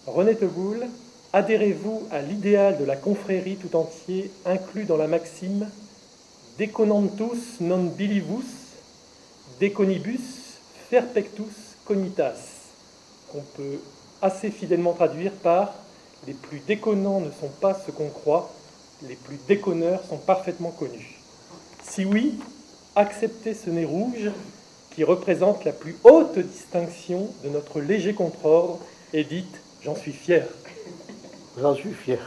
René Teboul, adhérez-vous à l'idéal de la confrérie tout entier inclus dans la maxime Deconantus non bilivus, deconibus ferpectus cognitas, qu'on peut assez fidèlement traduire par les plus déconnants ne sont pas ce qu'on croit, les plus déconneurs sont parfaitement connus. Si oui, acceptez ce nez rouge qui représente la plus haute distinction de notre léger contre-ordre et dites « J'en suis fier ». J'en suis fier.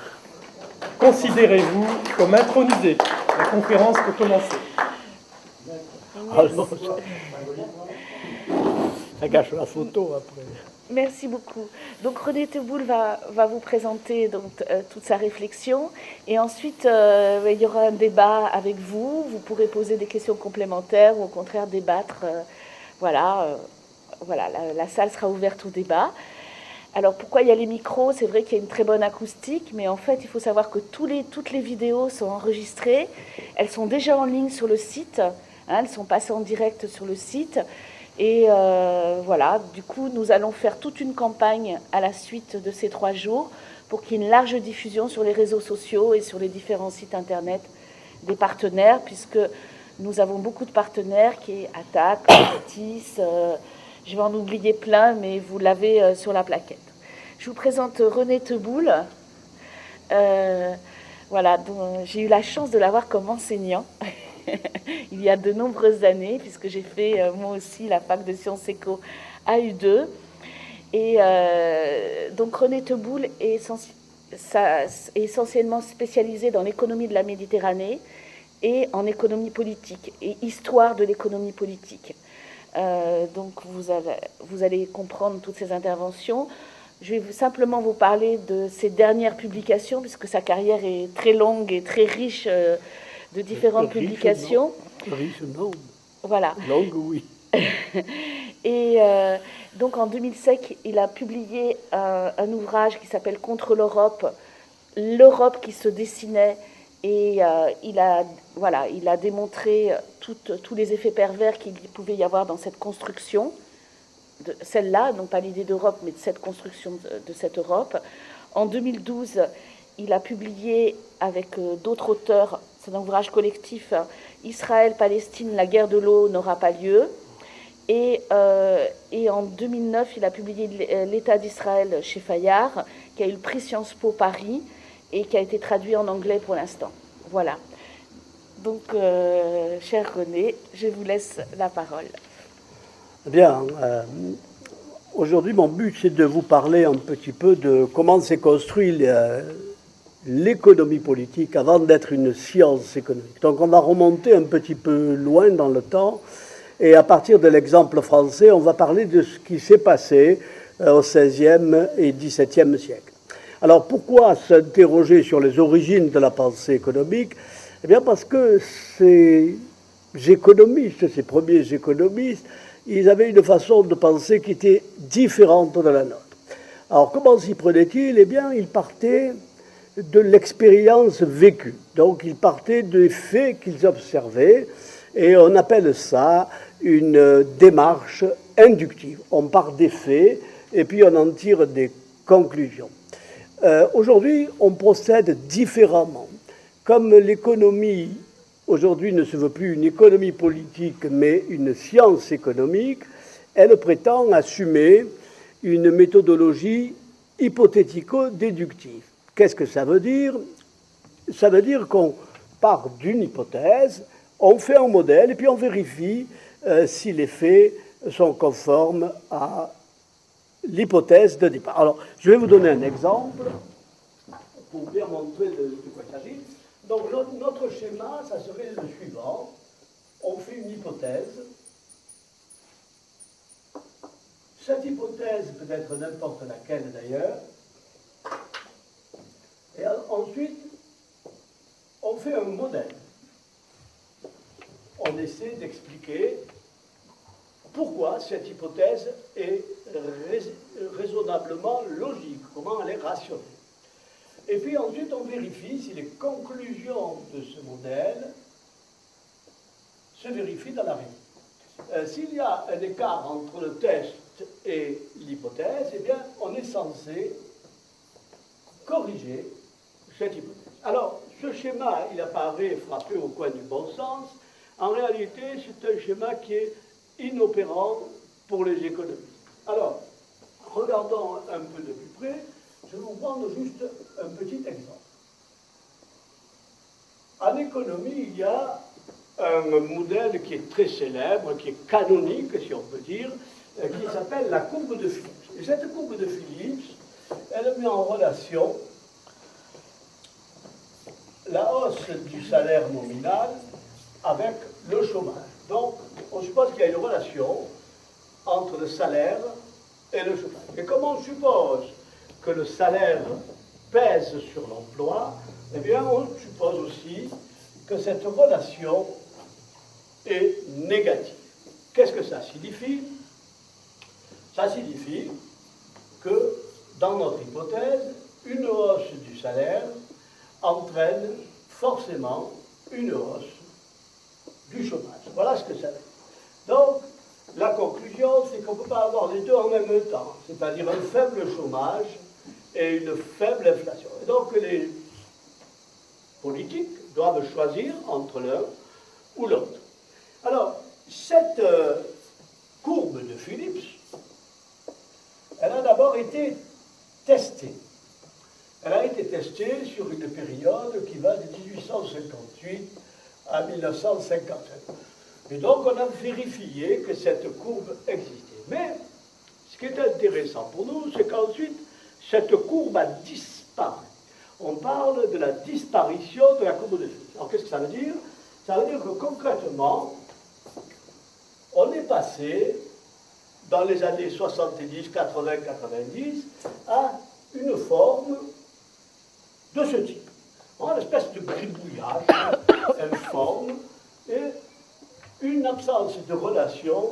Considérez-vous comme intronisé. La conférence peut commencer. Alors, ça gâche la photo après. Merci beaucoup. Donc René Teboul va vous présenter donc, toute sa réflexion et ensuite il y aura un débat avec vous. Vous pourrez poser des questions complémentaires ou au contraire débattre. Voilà, la salle sera ouverte au débat. Alors pourquoi il y a les micros? C'est vrai qu'il y a une très bonne acoustique, mais en fait il faut savoir que toutes les vidéos sont enregistrées. Elles sont déjà en ligne sur le site. Elles sont passées en direct sur le site. Et voilà, du coup, nous allons faire toute une campagne à la suite de ces 3 jours pour qu'il y ait une large diffusion sur les réseaux sociaux et sur les différents sites internet des partenaires, puisque nous avons beaucoup de partenaires qui est Attac, Otis, je vais en oublier plein, mais vous l'avez sur la plaquette. Je vous présente René Teboul. Voilà, j'ai eu la chance de l'avoir comme enseignant. Il y a de nombreuses années, puisque j'ai fait moi aussi la fac de sciences éco à U2. Et donc René Teboul est essentiellement spécialisé dans l'économie de la Méditerranée et en économie politique et histoire de l'économie politique. Donc vous allez comprendre toutes ces interventions. Je vais simplement vous parler de ses dernières publications, puisque sa carrière est très longue et très riche de différentes publications. Riche, non. Voilà. Longue, oui. Et donc en 2005, il a publié un ouvrage qui s'appelle Contre l'Europe, l'Europe qui se dessinait, et il a démontré tous les effets pervers qu'il pouvait y avoir dans cette construction, celle-là, non pas l'idée d'Europe, mais de cette construction de cette Europe. En 2012, il a publié avec d'autres auteurs, c'est un ouvrage collectif, Israël-Palestine, la guerre de l'eau n'aura pas lieu. Et en 2009, il a publié L'État d'Israël chez Fayard, qui a eu le prix Sciences Po Paris et qui a été traduit en anglais pour l'instant. Voilà. Donc, cher René, je vous laisse la parole. Bien. Aujourd'hui, mon but, c'est de vous parler un petit peu de comment s'est construit l'économie politique avant d'être une science économique. Donc, on va remonter un petit peu loin dans le temps. Et à partir de l'exemple français, on va parler de ce qui s'est passé au XVIe et XVIIe siècle. Alors pourquoi s'interroger sur les origines de la pensée économique? Eh bien parce que ces économistes, ces premiers économistes, ils avaient une façon de penser qui était différente de la nôtre. Alors comment s'y prenaient-ils? Eh bien ils partaient de l'expérience vécue. Donc ils partaient des faits qu'ils observaient, et on appelle ça une démarche inductive. On part des faits et puis on en tire des conclusions. Aujourd'hui, on procède différemment. Comme l'économie, aujourd'hui, ne se veut plus une économie politique, mais une science économique, elle prétend assumer une méthodologie hypothético-déductive. Qu'est-ce que ça veut dire? Ça veut dire qu'on part d'une hypothèse, on fait un modèle et puis on vérifie si les faits sont conformes à l'hypothèse de départ. Alors, je vais vous donner un exemple pour bien montrer de quoi il s'agit. Donc, notre schéma, ça serait le suivant. On fait une hypothèse. Cette hypothèse peut être n'importe laquelle d'ailleurs. Et ensuite, on fait un modèle. On essaie d'expliquer pourquoi cette hypothèse est raisonnablement logique, comment elle est rationnelle. Et puis ensuite, on vérifie si les conclusions de ce modèle se vérifient dans la réalité. S'il y a un écart entre le test et l'hypothèse, eh bien, on est censé corriger cette hypothèse. Alors, ce schéma, il apparaît frappé au coin du bon sens. En réalité, c'est un schéma qui est inopérant pour les économistes. Alors, regardons un peu de plus près, je vais vous prendre juste un petit exemple. En économie, il y a un modèle qui est très célèbre, qui est canonique, si on peut dire, qui s'appelle la courbe de Phillips. Et cette courbe de Phillips, elle met en relation la hausse du salaire nominal avec le chômage. Donc, on suppose qu'il y a une relation entre le salaire et le chômage. Et comme on suppose que le salaire pèse sur l'emploi, eh bien, on suppose aussi que cette relation est négative. Qu'est-ce que ça signifie? Ça signifie que, dans notre hypothèse, une hausse du salaire entraîne forcément une hausse du chômage. Voilà ce que ça veut dire. Donc, la conclusion, c'est qu'on ne peut pas avoir les deux en même temps, c'est-à-dire un faible chômage et une faible inflation. Et donc, les politiques doivent choisir entre l'un ou l'autre. Alors, cette courbe de Phillips, elle a d'abord été testée. Elle a été testée sur une période qui va de 1858 à 1957. Et donc, on a vérifié que cette courbe existait. Mais, ce qui est intéressant pour nous, c'est qu'ensuite, cette courbe a disparu. On parle de la disparition de la courbe de Phillips. Alors, qu'est-ce que ça veut dire? Ça veut dire que, concrètement, on est passé, dans les années 70, 80, 90, à une forme de ce type. On a une espèce de gribouillage informe et une absence de relation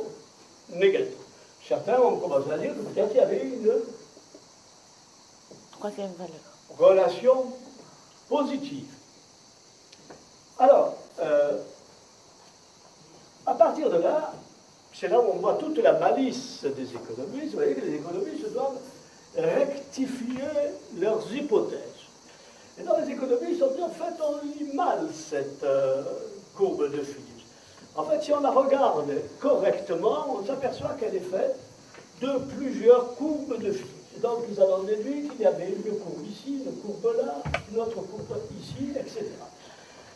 négative. Certains ont commencé à dire que peut-être il y avait une troisième valeur. Relation positive. Alors, à partir de là, c'est là où on voit toute la malice des économistes. Vous voyez que les économistes doivent rectifier leurs hypothèses. Et dans les économistes, on dit en fait, on lit mal cette courbe de Phillips. En fait, si on la regarde correctement, on s'aperçoit qu'elle est faite de plusieurs courbes de Phillips. Et donc, ils en ont déduit qu'il y avait une courbe ici, une courbe là, une autre courbe ici, etc.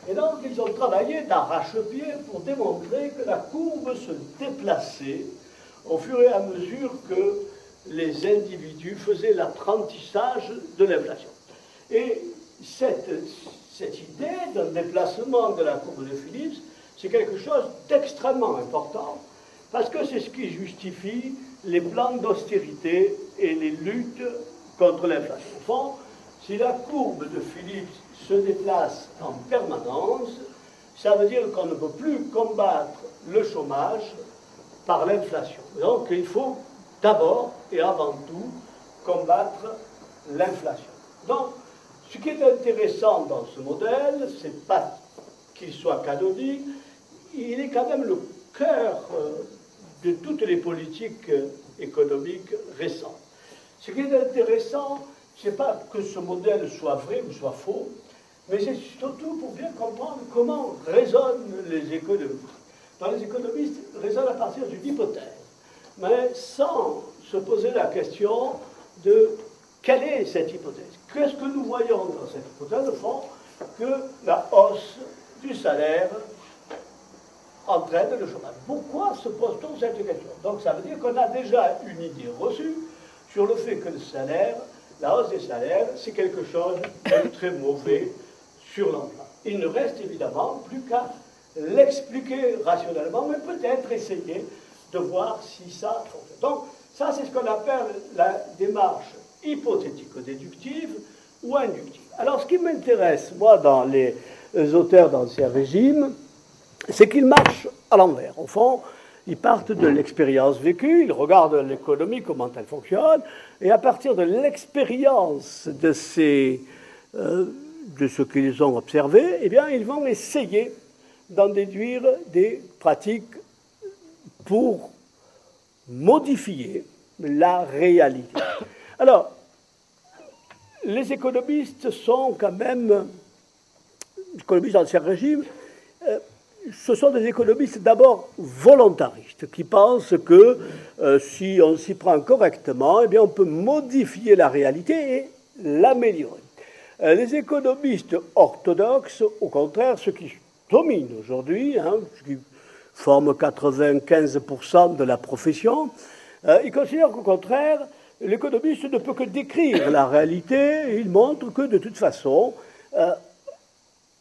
Et donc, ils ont travaillé d'arrache-pied pour démontrer que la courbe se déplaçait au fur et à mesure que les individus faisaient l'apprentissage de l'inflation. Et cette idée d'un déplacement de la courbe de Phillips, c'est quelque chose d'extrêmement important, parce que c'est ce qui justifie les plans d'austérité et les luttes contre l'inflation. Au fond, si la courbe de Phillips se déplace en permanence, ça veut dire qu'on ne peut plus combattre le chômage par l'inflation. Donc il faut d'abord et avant tout combattre l'inflation. Donc, ce qui est intéressant dans ce modèle, c'est pas qu'il soit canonique, il est quand même le cœur de toutes les politiques économiques récentes. Ce qui est intéressant, c'est pas que ce modèle soit vrai ou soit faux, mais c'est surtout pour bien comprendre comment raisonnent les économistes. Dans les économistes raisonnent à partir d'une hypothèse, mais sans se poser la question de quelle est cette hypothèse. Qu'est-ce que nous voyons dans cette hypothèse? Au fond, que la hausse du salaire entraîne le chômage. Pourquoi se pose-t-on cette question? Donc ça veut dire qu'on a déjà une idée reçue sur le fait que le salaire, la hausse des salaires, c'est quelque chose de très mauvais sur l'emploi. Il ne reste évidemment plus qu'à l'expliquer rationnellement, mais peut-être essayer de voir si ça fonctionne. Donc ça, c'est ce qu'on appelle la démarche hypothético-déductive ou inductive. Alors ce qui m'intéresse, moi, dans les auteurs d'Ancien Régime, c'est qu'ils marchent à l'envers. Au fond, ils partent de l'expérience vécue, ils regardent l'économie, comment elle fonctionne, et à partir de l'expérience de ce qu'ils ont observé, eh bien, ils vont essayer d'en déduire des pratiques pour modifier la réalité. Alors, les économistes sont quand même, les économistes d'Ancien Régime, ce sont des économistes d'abord volontaristes, qui pensent que si on s'y prend correctement, eh bien on peut modifier la réalité et l'améliorer. Les économistes orthodoxes, au contraire, ceux qui dominent aujourd'hui, ce qui forment 95% de la profession, ils considèrent qu'au contraire, l'économiste ne peut que décrire la réalité, et il montre que de toute façon,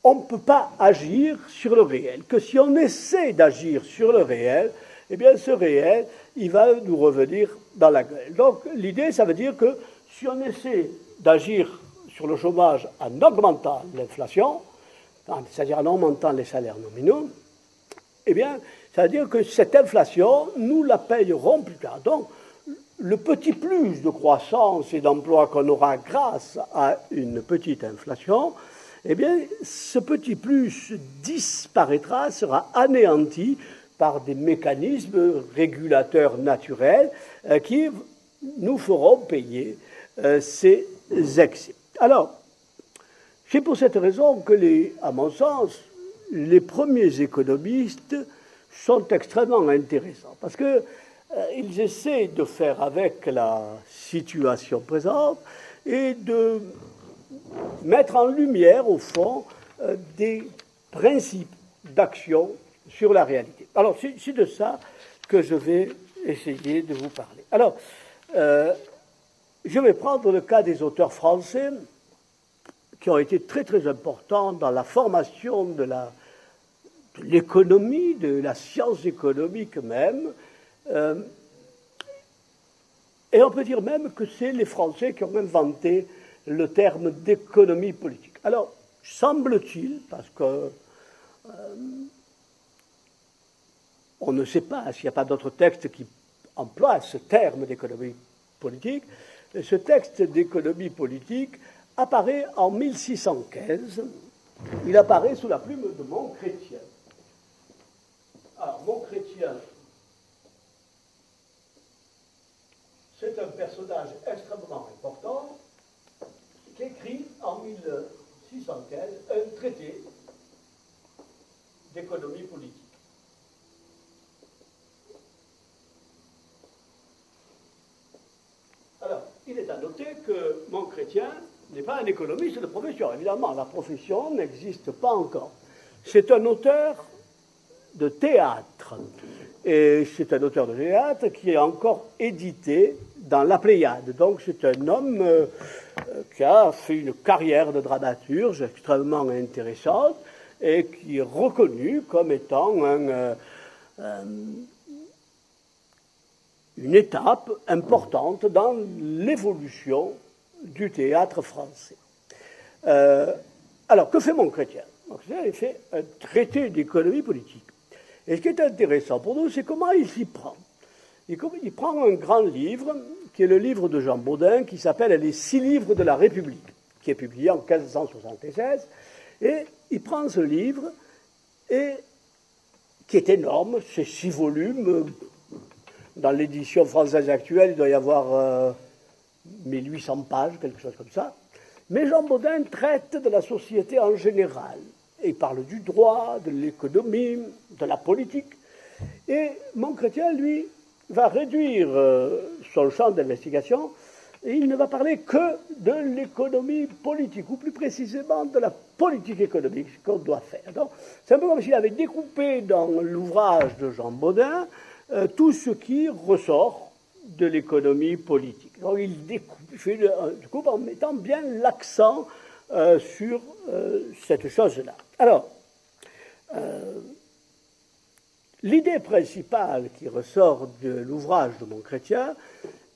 on ne peut pas agir sur le réel, que si on essaie d'agir sur le réel, eh bien ce réel, il va nous revenir dans la gueule. Donc l'idée, ça veut dire que si on essaie d'agir sur le chômage en augmentant l'inflation, c'est-à-dire en augmentant les salaires nominaux, eh bien, ça veut dire que cette inflation, nous la payerons plus tard. Donc, le petit plus de croissance et d'emploi qu'on aura grâce à une petite inflation, eh bien, ce petit plus disparaîtra, sera anéanti par des mécanismes régulateurs naturels qui nous feront payer ces excès. Alors, c'est pour cette raison que, à mon sens, les premiers économistes sont extrêmement intéressants, parce qu'ils essaient de faire avec la situation présente et de mettre en lumière, au fond, des principes d'action sur la réalité. Alors, c'est de ça que je vais essayer de vous parler. Alors, je vais prendre le cas des auteurs français qui ont été très très importants dans la formation de l'économie, de la science économique même. Et on peut dire même que c'est les Français qui ont inventé le terme d'économie politique. Alors, semble-t-il, parce que on ne sait pas s'il n'y a pas d'autres textes qui emploient ce terme d'économie politique, ce texte d'économie politique apparaît en 1615. Il apparaît sous la plume de Montchrétien. Alors, Montchrétien, c'est un personnage extrêmement important qui écrit en 1615 un traité d'économie politique. Alors, il est à noter que Montchrétien n'est pas un économiste de profession. Évidemment, la profession n'existe pas encore. C'est un auteur de théâtre. Et c'est un auteur de théâtre qui est encore édité dans la Pléiade. Donc c'est un homme qui a fait une carrière de dramaturge extrêmement intéressante et qui est reconnu comme étant une étape importante dans l'évolution du théâtre français. Alors, que fait Montchrétien? Montchrétien, il fait un traité d'économie politique. Et ce qui est intéressant pour nous, c'est comment il s'y prend. Il prend un grand livre, qui est le livre de Jean Bodin, qui s'appelle « Les 6 livres de la République », qui est publié en 1576. Et il prend ce livre, qui est énorme, c'est 6 volumes. Dans l'édition française actuelle, il doit y avoir 1800 pages, quelque chose comme ça. Mais Jean Bodin traite de la société en général. Et il parle du droit, de l'économie, de la politique. Et Montchrétien, lui, va réduire son champ d'investigation et il ne va parler que de l'économie politique, ou plus précisément de la politique économique qu'on doit faire. Donc, c'est un peu comme s'il avait découpé dans l'ouvrage de Jean Bodin tout ce qui ressort de l'économie politique. Donc, il découpe en mettant bien l'accent sur cette chose-là. Alors, l'idée principale qui ressort de l'ouvrage de Montchrétien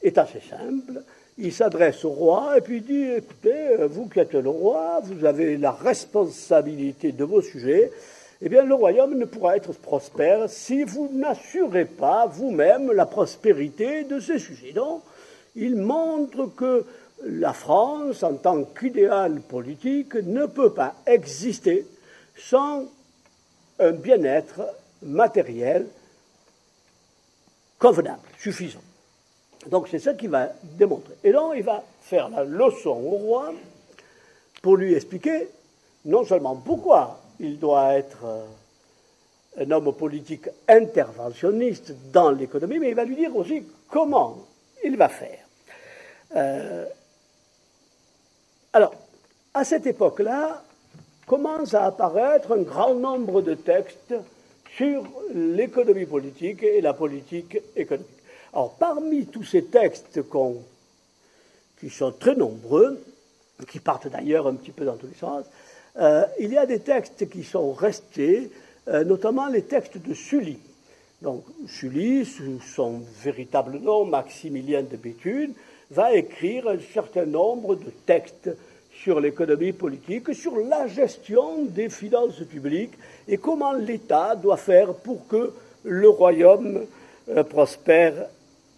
est assez simple. Il s'adresse au roi et puis il dit « Écoutez, vous qui êtes le roi, vous avez la responsabilité de vos sujets. Eh bien, le royaume ne pourra être prospère si vous n'assurez pas vous-même la prospérité de ces sujets. » Donc, il montre que la France, en tant qu'idéal politique, ne peut pas exister sans un bien-être matériel convenable, suffisant. Donc c'est ça qu'il va démontrer. Et donc il va faire la leçon au roi pour lui expliquer non seulement pourquoi il doit être un homme politique interventionniste dans l'économie, mais il va lui dire aussi comment il va faire. Alors, à cette époque-là, commence à apparaître un grand nombre de textes sur l'économie politique et la politique économique. Alors, parmi tous ces textes qui sont très nombreux, qui partent d'ailleurs un petit peu dans tous les sens, il y a des textes qui sont restés, notamment les textes de Sully. Donc, Sully, sous son véritable nom, Maximilien de Béthune, va écrire un certain nombre de textes sur l'économie politique, sur la gestion des finances publiques et comment l'État doit faire pour que le royaume prospère,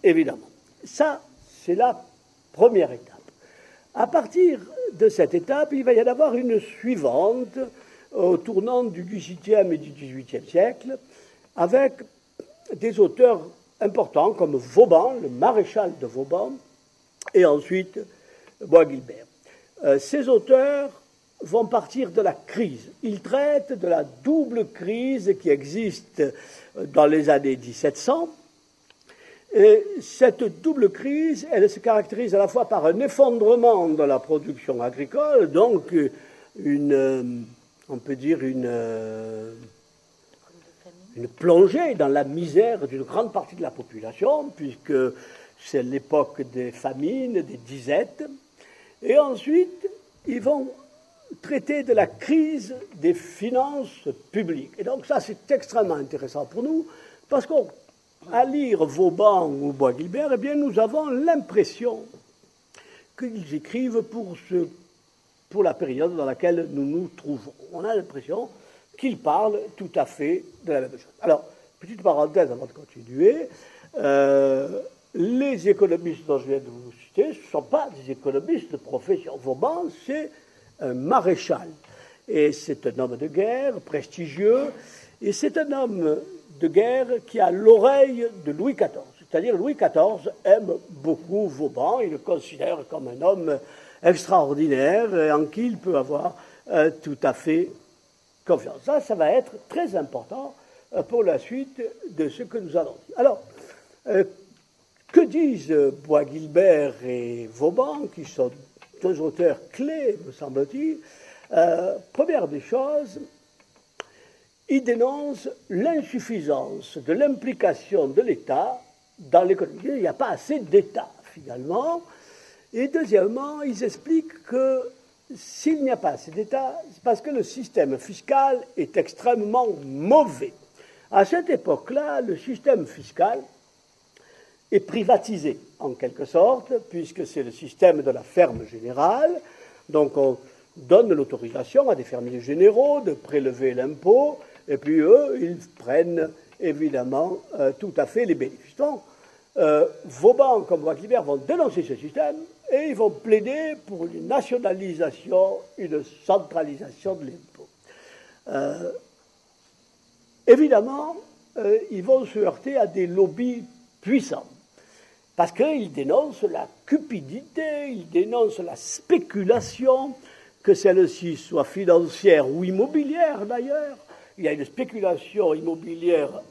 évidemment. Ça, c'est la première étape. À partir de cette étape, il va y en avoir une suivante au tournant du XVIIe et du XVIIIe siècle, avec des auteurs importants comme Vauban, le maréchal de Vauban, et ensuite Bois-Guilbert. Ces auteurs vont partir de la crise. Ils traitent de la double crise qui existe dans les années 1700. Et cette double crise, elle se caractérise à la fois par un effondrement de la production agricole, donc on peut dire une plongée dans la misère d'une grande partie de la population, puisque c'est l'époque des famines, des disettes. Et ensuite, ils vont traiter de la crise des finances publiques. Et donc ça, c'est extrêmement intéressant pour nous, parce qu'à lire Vauban ou Bois-Guilbert, eh bien, nous avons l'impression qu'ils écrivent pour la période dans laquelle nous nous trouvons. On a l'impression qu'ils parlent tout à fait de la même chose. Alors, petite parenthèse avant de continuer, les économistes dont je viens de vous citer, ce ne sont pas des économistes de profession. Vauban, c'est un maréchal. Et c'est un homme de guerre prestigieux. Et c'est un homme de guerre qui a l'oreille de Louis XIV. C'est-à-dire Louis XIV aime beaucoup Vauban. Il le considère comme un homme extraordinaire et en qui il peut avoir tout à fait confiance. Ça va être très important pour la suite de ce que nous allons dire. Alors, que disent Bois-Guilbert et Vauban, qui sont deux auteurs clés, me semble-t-il? Première des choses, ils dénoncent l'insuffisance de l'implication de l'État dans l'économie. Il n'y a pas assez d'État, finalement. Et deuxièmement, ils expliquent que s'il n'y a pas assez d'État, c'est parce que le système fiscal est extrêmement mauvais. À cette époque-là, le système fiscal est privatisé, en quelque sorte, puisque c'est le système de la ferme générale. Donc on donne l'autorisation à des fermiers généraux de prélever l'impôt, et puis eux, ils prennent évidemment tout à fait les bénéfices. Donc, Vauban comme Bois-Guilbert vont dénoncer ce système, et ils vont plaider pour une nationalisation, une centralisation de l'impôt. Évidemment, ils vont se heurter à des lobbies puissants, parce qu'ils dénoncent la cupidité, ils dénoncent la spéculation, que celle-ci soit financière ou immobilière d'ailleurs. Il y a une spéculation immobilière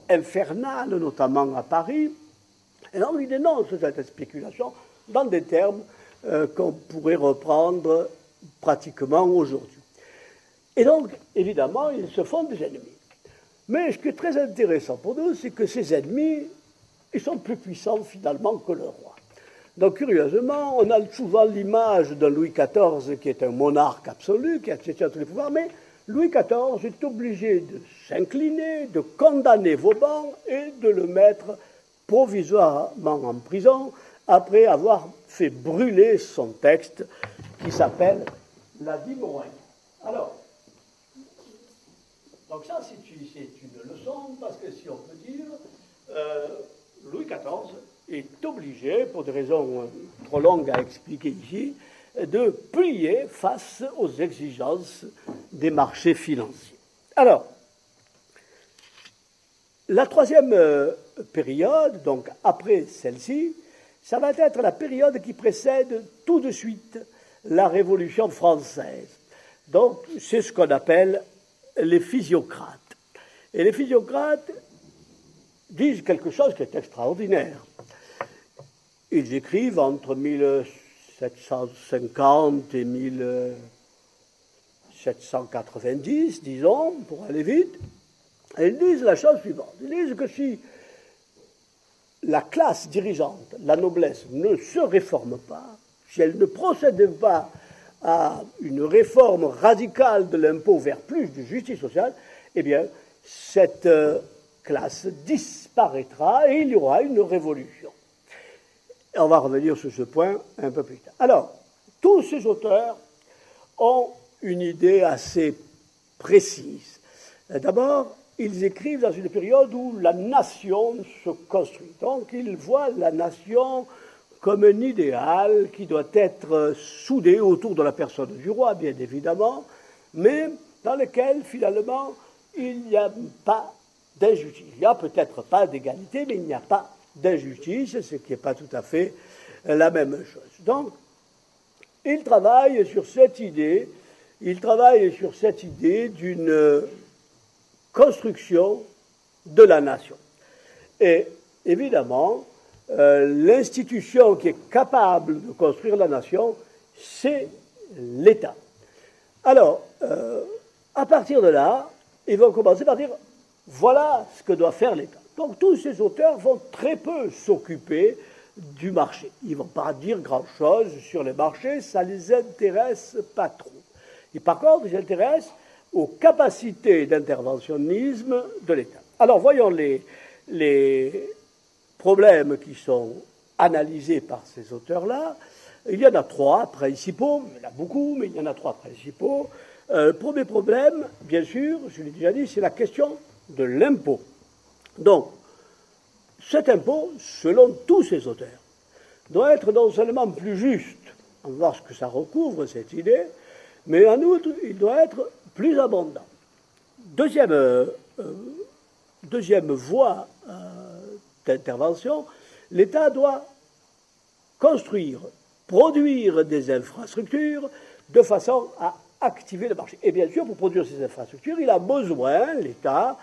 infernale, notamment à Paris. Et donc ils dénoncent cette spéculation dans des termes qu'on pourrait reprendre pratiquement aujourd'hui. Et donc, évidemment, ils se font des ennemis. Mais ce qui est très intéressant pour nous, c'est que ces ennemis, ils sont plus puissants finalement que le roi. Donc, curieusement, on a souvent l'image d'un Louis XIV qui est un monarque absolu, qui a accès à tous les pouvoirs, mais Louis XIV est obligé de s'incliner, de condamner Vauban et de le mettre provisoirement en prison après avoir fait brûler son texte qui s'appelle La Vie Moraine. Alors, donc ça c'est une leçon, parce que si on peut dire, Louis XIV est obligé, pour des raisons trop longues à expliquer ici, de plier face aux exigences des marchés financiers. Alors, la troisième période, donc après celle-ci, ça va être la période qui précède tout de suite la Révolution française. Donc, c'est ce qu'on appelle les physiocrates. Et les physiocrates disent quelque chose qui est extraordinaire. Ils écrivent entre 1750 et 1790, disons, pour aller vite, et ils disent la chose suivante. Ils disent que si la classe dirigeante, la noblesse, ne se réforme pas, si elle ne procède pas à une réforme radicale de l'impôt vers plus de justice sociale, eh bien, cette classe disparaîtra et il y aura une révolution. Et on va revenir sur ce point un peu plus tard. Alors, tous ces auteurs ont une idée assez précise. D'abord, ils écrivent dans une période où la nation se construit. Donc, ils voient la nation comme un idéal qui doit être soudé autour de la personne du roi, bien évidemment, mais dans lequel, finalement, il n'y a pas d'injustice. Il n'y a peut-être pas d'égalité, mais il n'y a pas d'injustice, ce qui n'est pas tout à fait la même chose. Donc, ils travaillent sur cette idée d'une construction de la nation. Et évidemment, l'institution qui est capable de construire la nation, c'est l'État. Alors, à partir de là, ils vont commencer par dire, voilà ce que doit faire l'État. Donc tous ces auteurs vont très peu s'occuper du marché. Ils ne vont pas dire grand-chose sur les marchés, ça ne les intéresse pas trop. Et par contre, ils s'intéressent aux capacités d'interventionnisme de l'État. Alors voyons les problèmes qui sont analysés par ces auteurs-là. Il y en a trois principaux, il y en a beaucoup, mais il y en a trois principaux. Premier problème, bien sûr, je l'ai déjà dit, c'est la question de l'impôt. Donc, cet impôt, selon tous ces auteurs, doit être non seulement plus juste, on va voir ce que ça recouvre, cette idée, mais en outre, il doit être plus abondant. Deuxième voie d'intervention, l'État doit construire, produire des infrastructures de façon à activer le marché. Et bien sûr, pour produire ces infrastructures, il a besoin, l'État,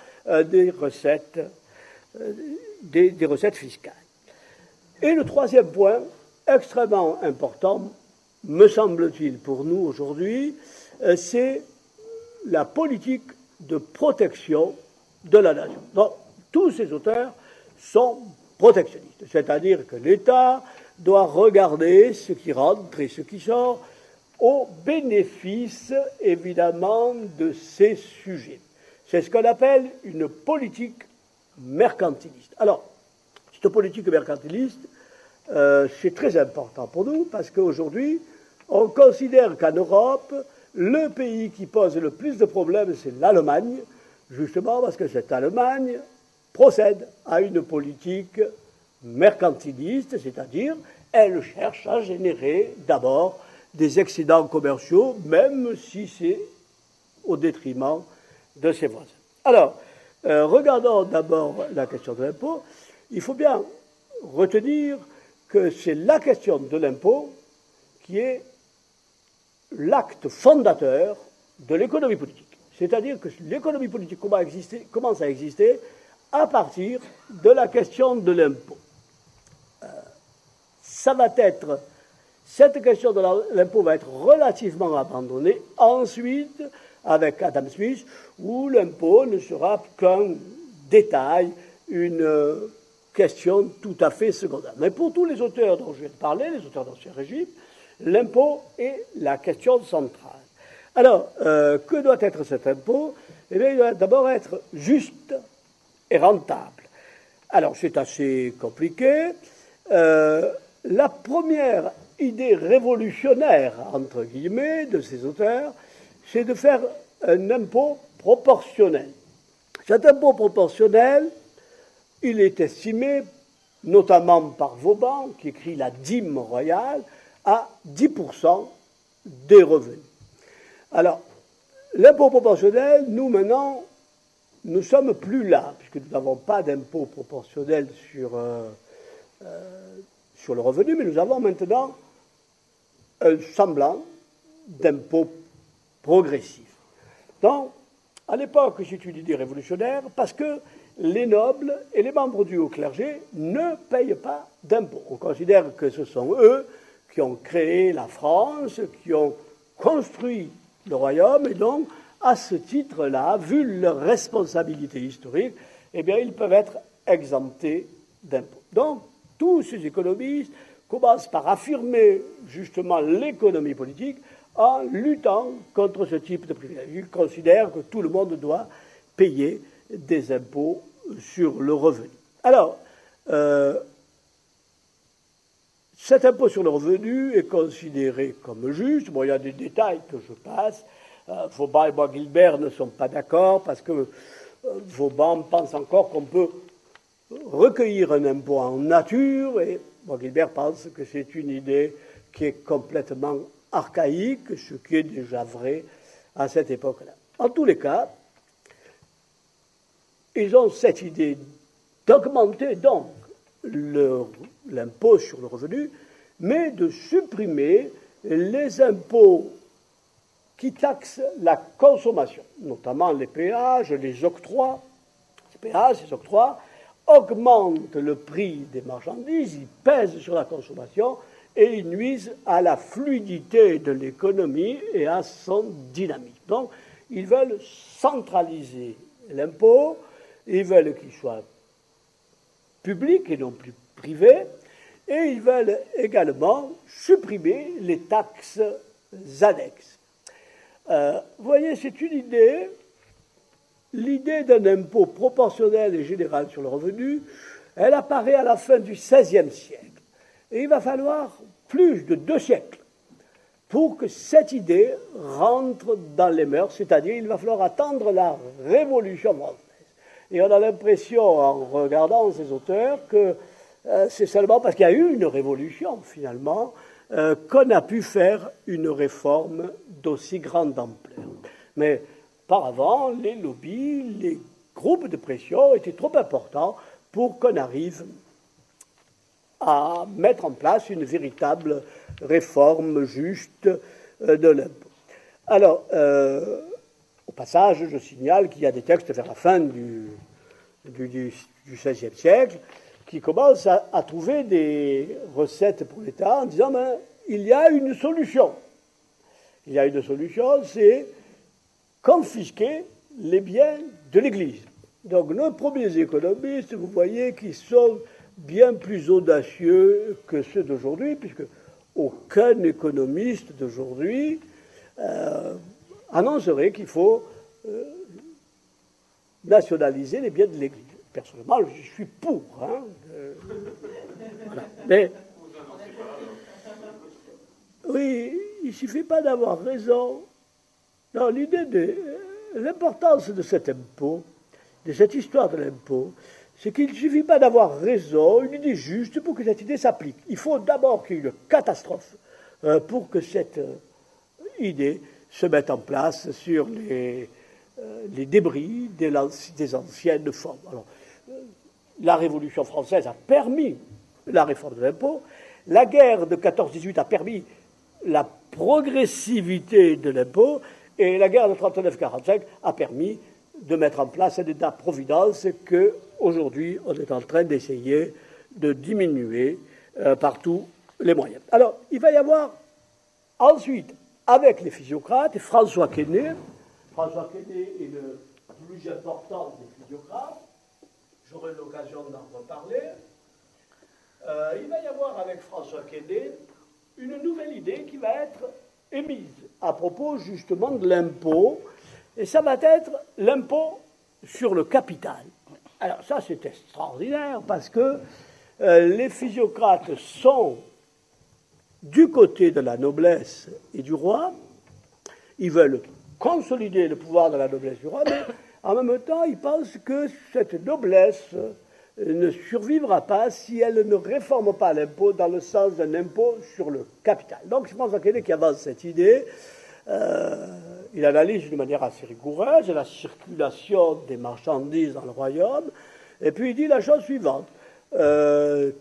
des recettes fiscales. Et le troisième point, extrêmement important, me semble-t-il, pour nous aujourd'hui, c'est la politique de protection de la nation. Donc, tous ces auteurs sont protectionnistes, c'est-à-dire que l'État doit regarder ce qui rentre et ce qui sort au bénéfice, évidemment, de ces sujets. C'est ce qu'on appelle une politique mercantiliste. Alors, cette politique mercantiliste, c'est très important pour nous, parce qu'aujourd'hui, on considère qu'en Europe, le pays qui pose le plus de problèmes, c'est l'Allemagne, justement parce que cette Allemagne procède à une politique mercantiliste, c'est-à-dire elle cherche à générer d'abord des excédents commerciaux, même si c'est au détriment de ses voisins. Alors, regardons d'abord la question de l'impôt. Il faut bien retenir que c'est la question de l'impôt qui est l'acte fondateur de l'économie politique. C'est-à-dire que l'économie politique commence à exister à partir de la question de l'impôt. Cette question de l'impôt va être relativement abandonnée ensuite avec Adam Smith, où l'impôt ne sera qu'un détail, une question tout à fait secondaire. Mais pour tous les auteurs dont je viens de parler, les auteurs d'Ancien Régime, l'impôt est la question centrale. Alors, que doit être cet impôt? Eh bien, il doit d'abord être juste et rentable. Alors, c'est assez compliqué. La première idée révolutionnaire, entre guillemets, de ces auteurs, c'est de faire un impôt proportionnel. Cet impôt proportionnel, il est estimé, notamment par Vauban, qui écrit la dîme royale, à 10% des revenus. Alors, l'impôt proportionnel, nous maintenant, nous ne sommes plus là, puisque nous n'avons pas d'impôt proportionnel sur le revenu, mais nous avons maintenant un semblant d'impôt progressif. Donc, à l'époque, c'est une idée révolutionnaire parce que les nobles et les membres du haut clergé ne payent pas d'impôts. On considère que ce sont eux qui ont créé la France, qui ont construit le royaume, et donc, à ce titre-là, vu leur responsabilité historique, eh bien, ils peuvent être exemptés d'impôts. Donc, tous ces économistes commencent par affirmer justement l'économie politique en luttant contre ce type de privilège. Ils considèrent que tout le monde doit payer des impôts sur le revenu. Alors, cet impôt sur le revenu est considéré comme juste. Bon, il y a des détails que je passe. Vauban et Bois-Guilbert ne sont pas d'accord parce que Vauban pense encore qu'on peut recueillir un impôt en nature et Bois-Guilbert pense que c'est une idée qui est complètement archaïque, ce qui est déjà vrai à cette époque-là. En tous les cas, ils ont cette idée d'augmenter donc l'impôt sur le revenu, mais de supprimer les impôts qui taxent la consommation, notamment les péages, les octrois. Ces péages, ces octrois augmentent le prix des marchandises, ils pèsent sur la consommation et ils nuisent à la fluidité de l'économie et à son dynamisme. Donc, ils veulent centraliser l'impôt, ils veulent qu'il soit public et non plus privé, et ils veulent également supprimer les taxes annexes. Vous voyez, c'est une idée, l'idée d'un impôt proportionnel et général sur le revenu, elle apparaît à la fin du XVIe siècle. Et il va falloir plus de 2 siècles pour que cette idée rentre dans les mœurs, c'est-à-dire il va falloir attendre la Révolution française. Et on a l'impression, en regardant ces auteurs, que c'est seulement parce qu'il y a eu une révolution, finalement, qu'on a pu faire une réforme d'aussi grande ampleur. Mais par avant, les lobbies, les groupes de pression étaient trop importants pour qu'on arrive à mettre en place une véritable réforme juste de l'impôt. Alors, au passage, je signale qu'il y a des textes vers la fin du XVIe siècle qui commencent à trouver des recettes pour l'État en disant ben, il y a une solution. Il y a une solution, c'est confisquer les biens de l'Église. Donc nos premiers économistes, vous voyez, qui sont bien plus audacieux que ceux d'aujourd'hui, puisque aucun économiste d'aujourd'hui annoncerait qu'il faut nationaliser les biens de l'Église. Personnellement, je suis pour. Hein, voilà. Mais oui, il ne suffit pas d'avoir raison. Non, l'idée de l'importance de cet impôt, de cette histoire de l'impôt, c'est qu'il ne suffit pas d'avoir raison, une idée juste pour que cette idée s'applique. Il faut d'abord qu'il y ait une catastrophe pour que cette idée se mette en place sur les débris des anciennes formes. Alors, la Révolution française a permis la réforme de l'impôt, la guerre de 14-18 a permis la progressivité de l'impôt, et la guerre de 39-45 a permis de mettre en place un État-providence que, aujourd'hui, on est en train d'essayer de diminuer par tous les moyens. Alors, il va y avoir ensuite, avec les physiocrates, et François Quesnay est le plus important des physiocrates, j'aurai l'occasion d'en reparler, il va y avoir avec François Quesnay une nouvelle idée qui va être émise à propos justement de l'impôt, et ça va être l'impôt sur le capital. Alors ça c'est extraordinaire parce que les physiocrates sont du côté de la noblesse et du roi, ils veulent consolider le pouvoir de la noblesse du roi, mais en même temps ils pensent que cette noblesse ne survivra pas si elle ne réforme pas l'impôt dans le sens d'un impôt sur le capital. Donc c'est François Quesnay qui avance cette idée. Il analyse d'une manière assez rigoureuse la circulation des marchandises dans le royaume, et puis il dit la chose suivante.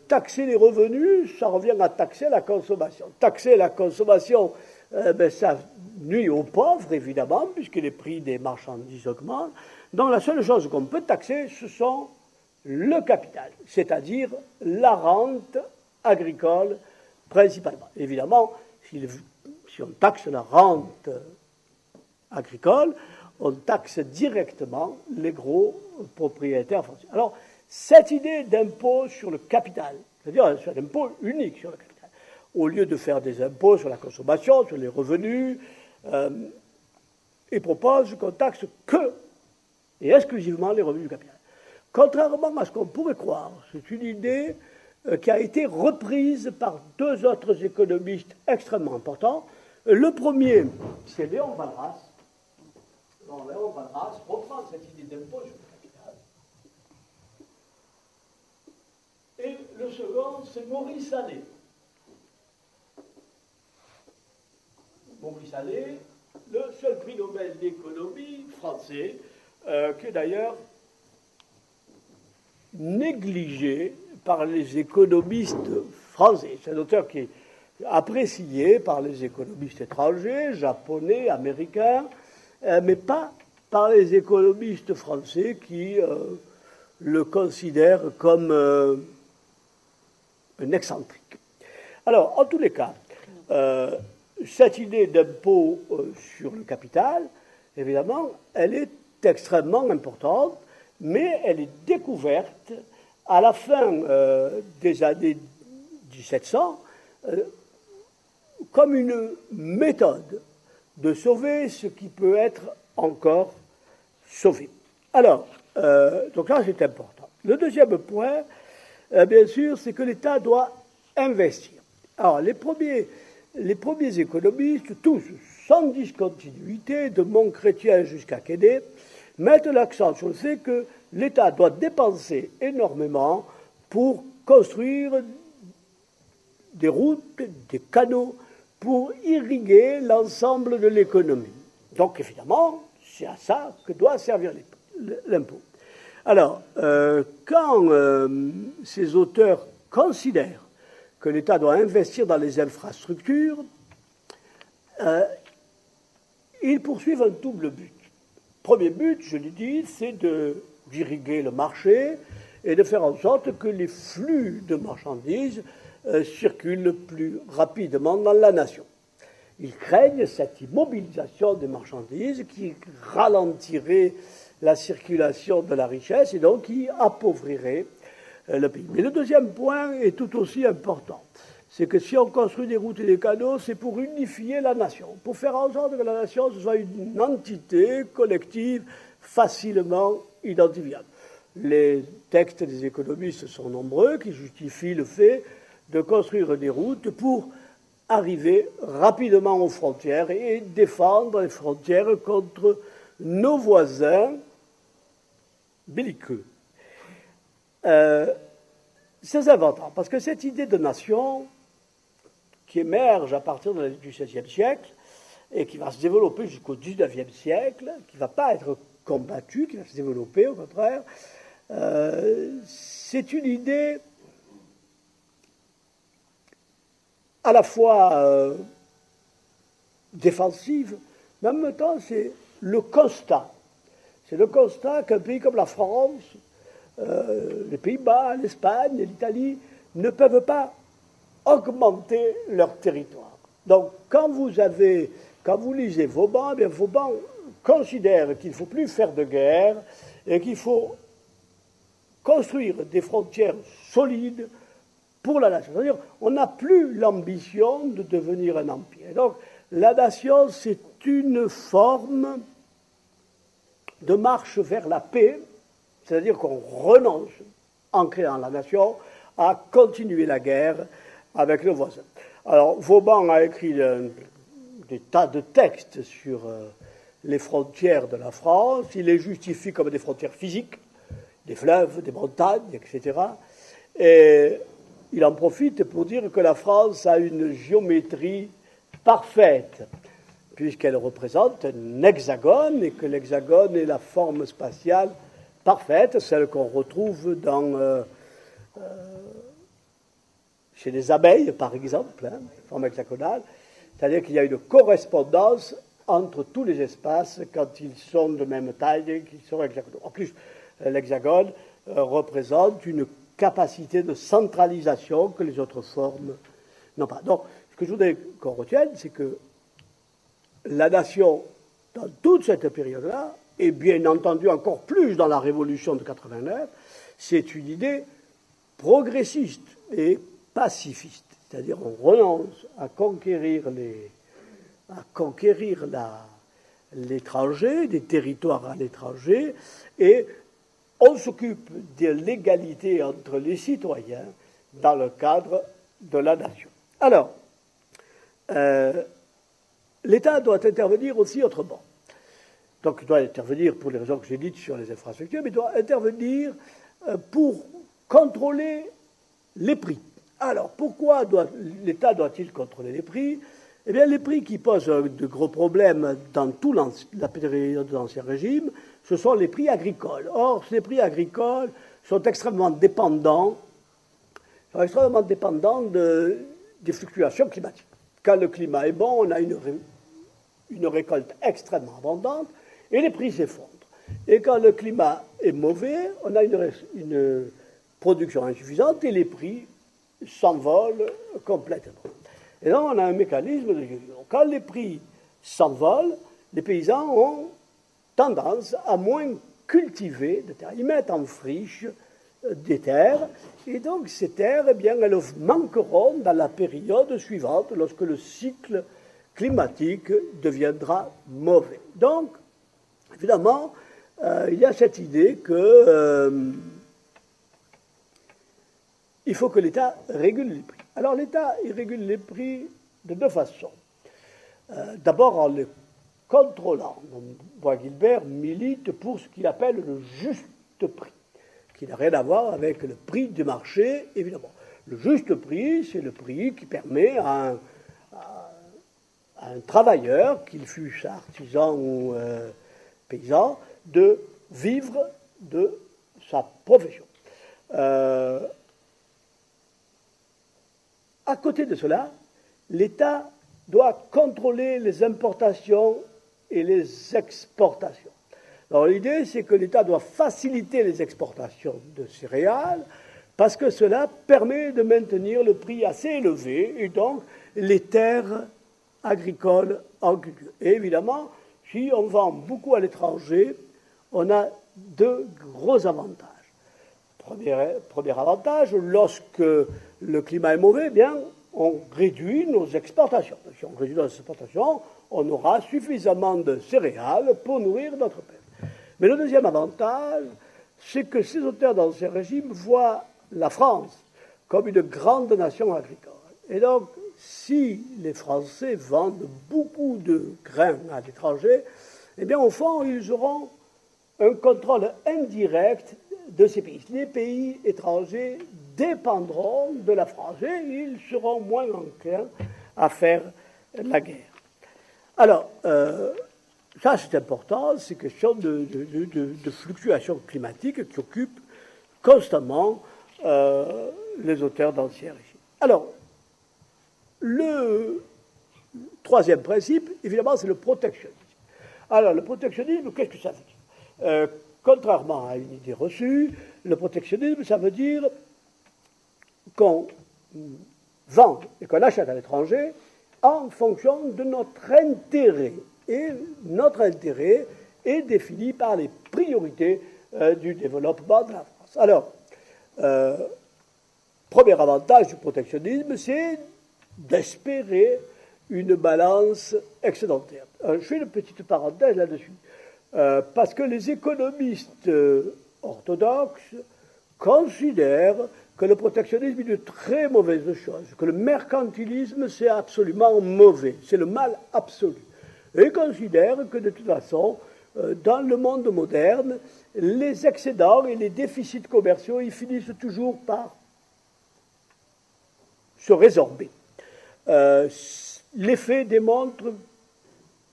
taxer les revenus, ça revient à taxer la consommation. Taxer la consommation, ça nuit aux pauvres, évidemment, puisque les prix des marchandises augmentent. Donc la seule chose qu'on peut taxer, ce sont le capital, c'est-à-dire la rente agricole principalement. Évidemment, si on taxe la rente agricole, on taxe directement les gros propriétaires fonciers. Alors, cette idée d'impôt sur le capital, c'est-à-dire un impôt unique sur le capital, au lieu de faire des impôts sur la consommation, sur les revenus, il propose qu'on taxe que et exclusivement les revenus du capital. Contrairement à ce qu'on pourrait croire, c'est une idée qui a été reprise par deux autres économistes extrêmement importants. Le premier, c'est Léon Walras. Léon Walras reprend cette idée d'impôt sur le capital. Et le second, c'est Maurice Allais. Maurice Allais, le seul prix Nobel d'économie français, qui est d'ailleurs négligé par les économistes français. C'est un auteur qui est apprécié par les économistes étrangers, japonais, américains, mais pas par les économistes français qui le considèrent comme un excentrique. Alors, en tous les cas, cette idée d'impôt sur le capital, évidemment, elle est extrêmement importante, mais elle est découverte à la fin des années 1700 comme une méthode de sauver ce qui peut être encore sauvé. Alors, donc là, c'est important. Le deuxième point, bien sûr, c'est que l'État doit investir. Alors, les premiers économistes, tous, sans discontinuité, de Montchrétien jusqu'à Quédet, mettent l'accent sur le fait que l'État doit dépenser énormément pour construire des routes, des canaux, pour irriguer l'ensemble de l'économie. Donc, évidemment, c'est à ça que doit servir l'impôt. Alors, quand ces auteurs considèrent que l'État doit investir dans les infrastructures, ils poursuivent un double but. Premier but, je l'ai dit, c'est d'irriguer le marché et de faire en sorte que les flux de marchandises circulent plus rapidement dans la nation. Ils craignent cette immobilisation des marchandises qui ralentirait la circulation de la richesse et donc qui appauvrirait le pays. Mais le deuxième point est tout aussi important. C'est que si on construit des routes et des canaux, c'est pour unifier la nation, pour faire en sorte que la nation ce soit une entité collective facilement identifiable. Les textes des économistes sont nombreux qui justifient le fait de construire des routes pour arriver rapidement aux frontières et défendre les frontières contre nos voisins belliqueux. C'est important, parce que cette idée de nation qui émerge à partir du XVIe siècle et qui va se développer jusqu'au XIXe siècle, qui ne va pas être combattue, qui va se développer au contraire, c'est une idée à la fois défensive, mais en même temps c'est le constat. C'est le constat qu'un pays comme la France, les Pays-Bas, l'Espagne, l'Italie ne peuvent pas augmenter leur territoire. Donc, quand vous lisez Vauban, eh bien, Vauban considère qu'il ne faut plus faire de guerre et qu'il faut construire des frontières solides pour la nation. C'est-à-dire, on n'a plus l'ambition de devenir un empire. Et donc, la nation, c'est une forme de marche vers la paix, c'est-à-dire qu'on renonce, en créant la nation, à continuer la guerre avec le voisin. Alors, Vauban a écrit des tas de textes sur les frontières de la France. Il les justifie comme des frontières physiques, des fleuves, des montagnes, etc. Et il en profite pour dire que la France a une géométrie parfaite, puisqu'elle représente un hexagone et que l'hexagone est la forme spatiale parfaite, celle qu'on retrouve dans chez les abeilles, par exemple, forme hexagonale, c'est-à-dire qu'il y a une correspondance entre tous les espaces quand ils sont de même taille, qu'ils sont hexagonaux. En plus, l'hexagone représente une capacité de centralisation que les autres formes n'ont pas. Donc, ce que je voudrais qu'on retienne, c'est que la nation, dans toute cette période-là, et bien entendu encore plus dans la Révolution de 89, c'est une idée progressiste et pacifiste. C'est-à-dire on renonce à conquérir l'étranger, des territoires à l'étranger, et on s'occupe de l'égalité entre les citoyens dans le cadre de la nation. Alors, l'État doit intervenir aussi autrement. Donc, il doit intervenir pour les raisons que j'ai dites sur les infrastructures, mais il doit intervenir pour contrôler les prix. Alors, pourquoi l'État doit-il contrôler les prix? Eh bien, les prix qui posent de gros problèmes dans toute la période de l'Ancien Régime, ce sont les prix agricoles. Or, ces prix agricoles sont extrêmement dépendants des fluctuations climatiques. Quand le climat est bon, on a une récolte extrêmement abondante et les prix s'effondrent. Et quand le climat est mauvais, on a une production insuffisante et les prix s'envolent complètement. Et donc, on a un mécanisme de gestion. Quand les prix s'envolent, les paysans ont tendance à moins cultiver de terres. Ils mettent en friche des terres, et donc ces terres, eh bien, elles manqueront dans la période suivante, lorsque le cycle climatique deviendra mauvais. Donc, évidemment, il y a cette idée que il faut que l'État régule les prix. Alors l'État, il régule les prix de deux façons. D'abord en les contrôlant. Bois-Guilbert milite pour ce qu'il appelle le juste prix, qui n'a rien à voir avec le prix du marché, évidemment. Le juste prix, c'est le prix qui permet à un travailleur, qu'il fût artisan ou paysan, de vivre de sa profession. À côté de cela, l'État doit contrôler les importations et les exportations. Alors l'idée, c'est que l'État doit faciliter les exportations de céréales parce que cela permet de maintenir le prix assez élevé et donc les terres agricoles en culture. Et évidemment, si on vend beaucoup à l'étranger, on a deux gros avantages. Premier avantage, lorsque le climat est mauvais, eh bien, on réduit nos exportations. Si on réduit nos exportations, on aura suffisamment de céréales pour nourrir notre peuple. Mais le deuxième avantage, c'est que ces auteurs d'Ancien Régime voient la France comme une grande nation agricole. Et donc, si les Français vendent beaucoup de grains à l'étranger, eh bien, au fond, ils auront un contrôle indirect de ces pays. Les pays étrangers dépendront de la France et ils seront moins enclins à faire la guerre. Alors, ça c'est important, c'est question de fluctuations climatiques qui occupent constamment les auteurs d'Ancien Régime. Alors, le troisième principe, évidemment, c'est le protectionnisme. Alors, le protectionnisme, qu'est-ce que ça veut dire? Contrairement à une idée reçue, le protectionnisme, ça veut dire qu'on vend et qu'on achète à l'étranger en fonction de notre intérêt. Et notre intérêt est défini par les priorités du développement de la France. Alors, premier avantage du protectionnisme, c'est d'espérer une balance excédentaire. Je fais une petite parenthèse là-dessus. Parce que les économistes orthodoxes considèrent que le protectionnisme est une très mauvaise chose, que le mercantilisme c'est absolument mauvais, c'est le mal absolu. Et ils considèrent que de toute façon, dans le monde moderne, les excédents et les déficits commerciaux, ils finissent toujours par se résorber. Les faits démontrent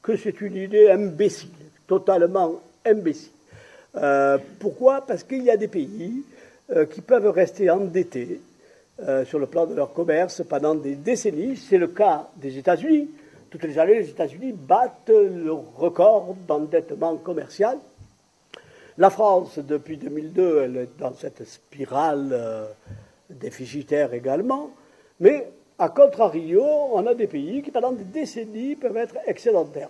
que c'est une idée imbécile. Totalement imbécile. Pourquoi? Parce qu'il y a des pays qui peuvent rester endettés sur le plan de leur commerce pendant des décennies. C'est le cas des États-Unis. Toutes les années, les États-Unis battent le record d'endettement commercial. La France, depuis 2002, elle est dans cette spirale déficitaire également. Mais, à contrario, on a des pays qui, pendant des décennies, peuvent être excédentaires.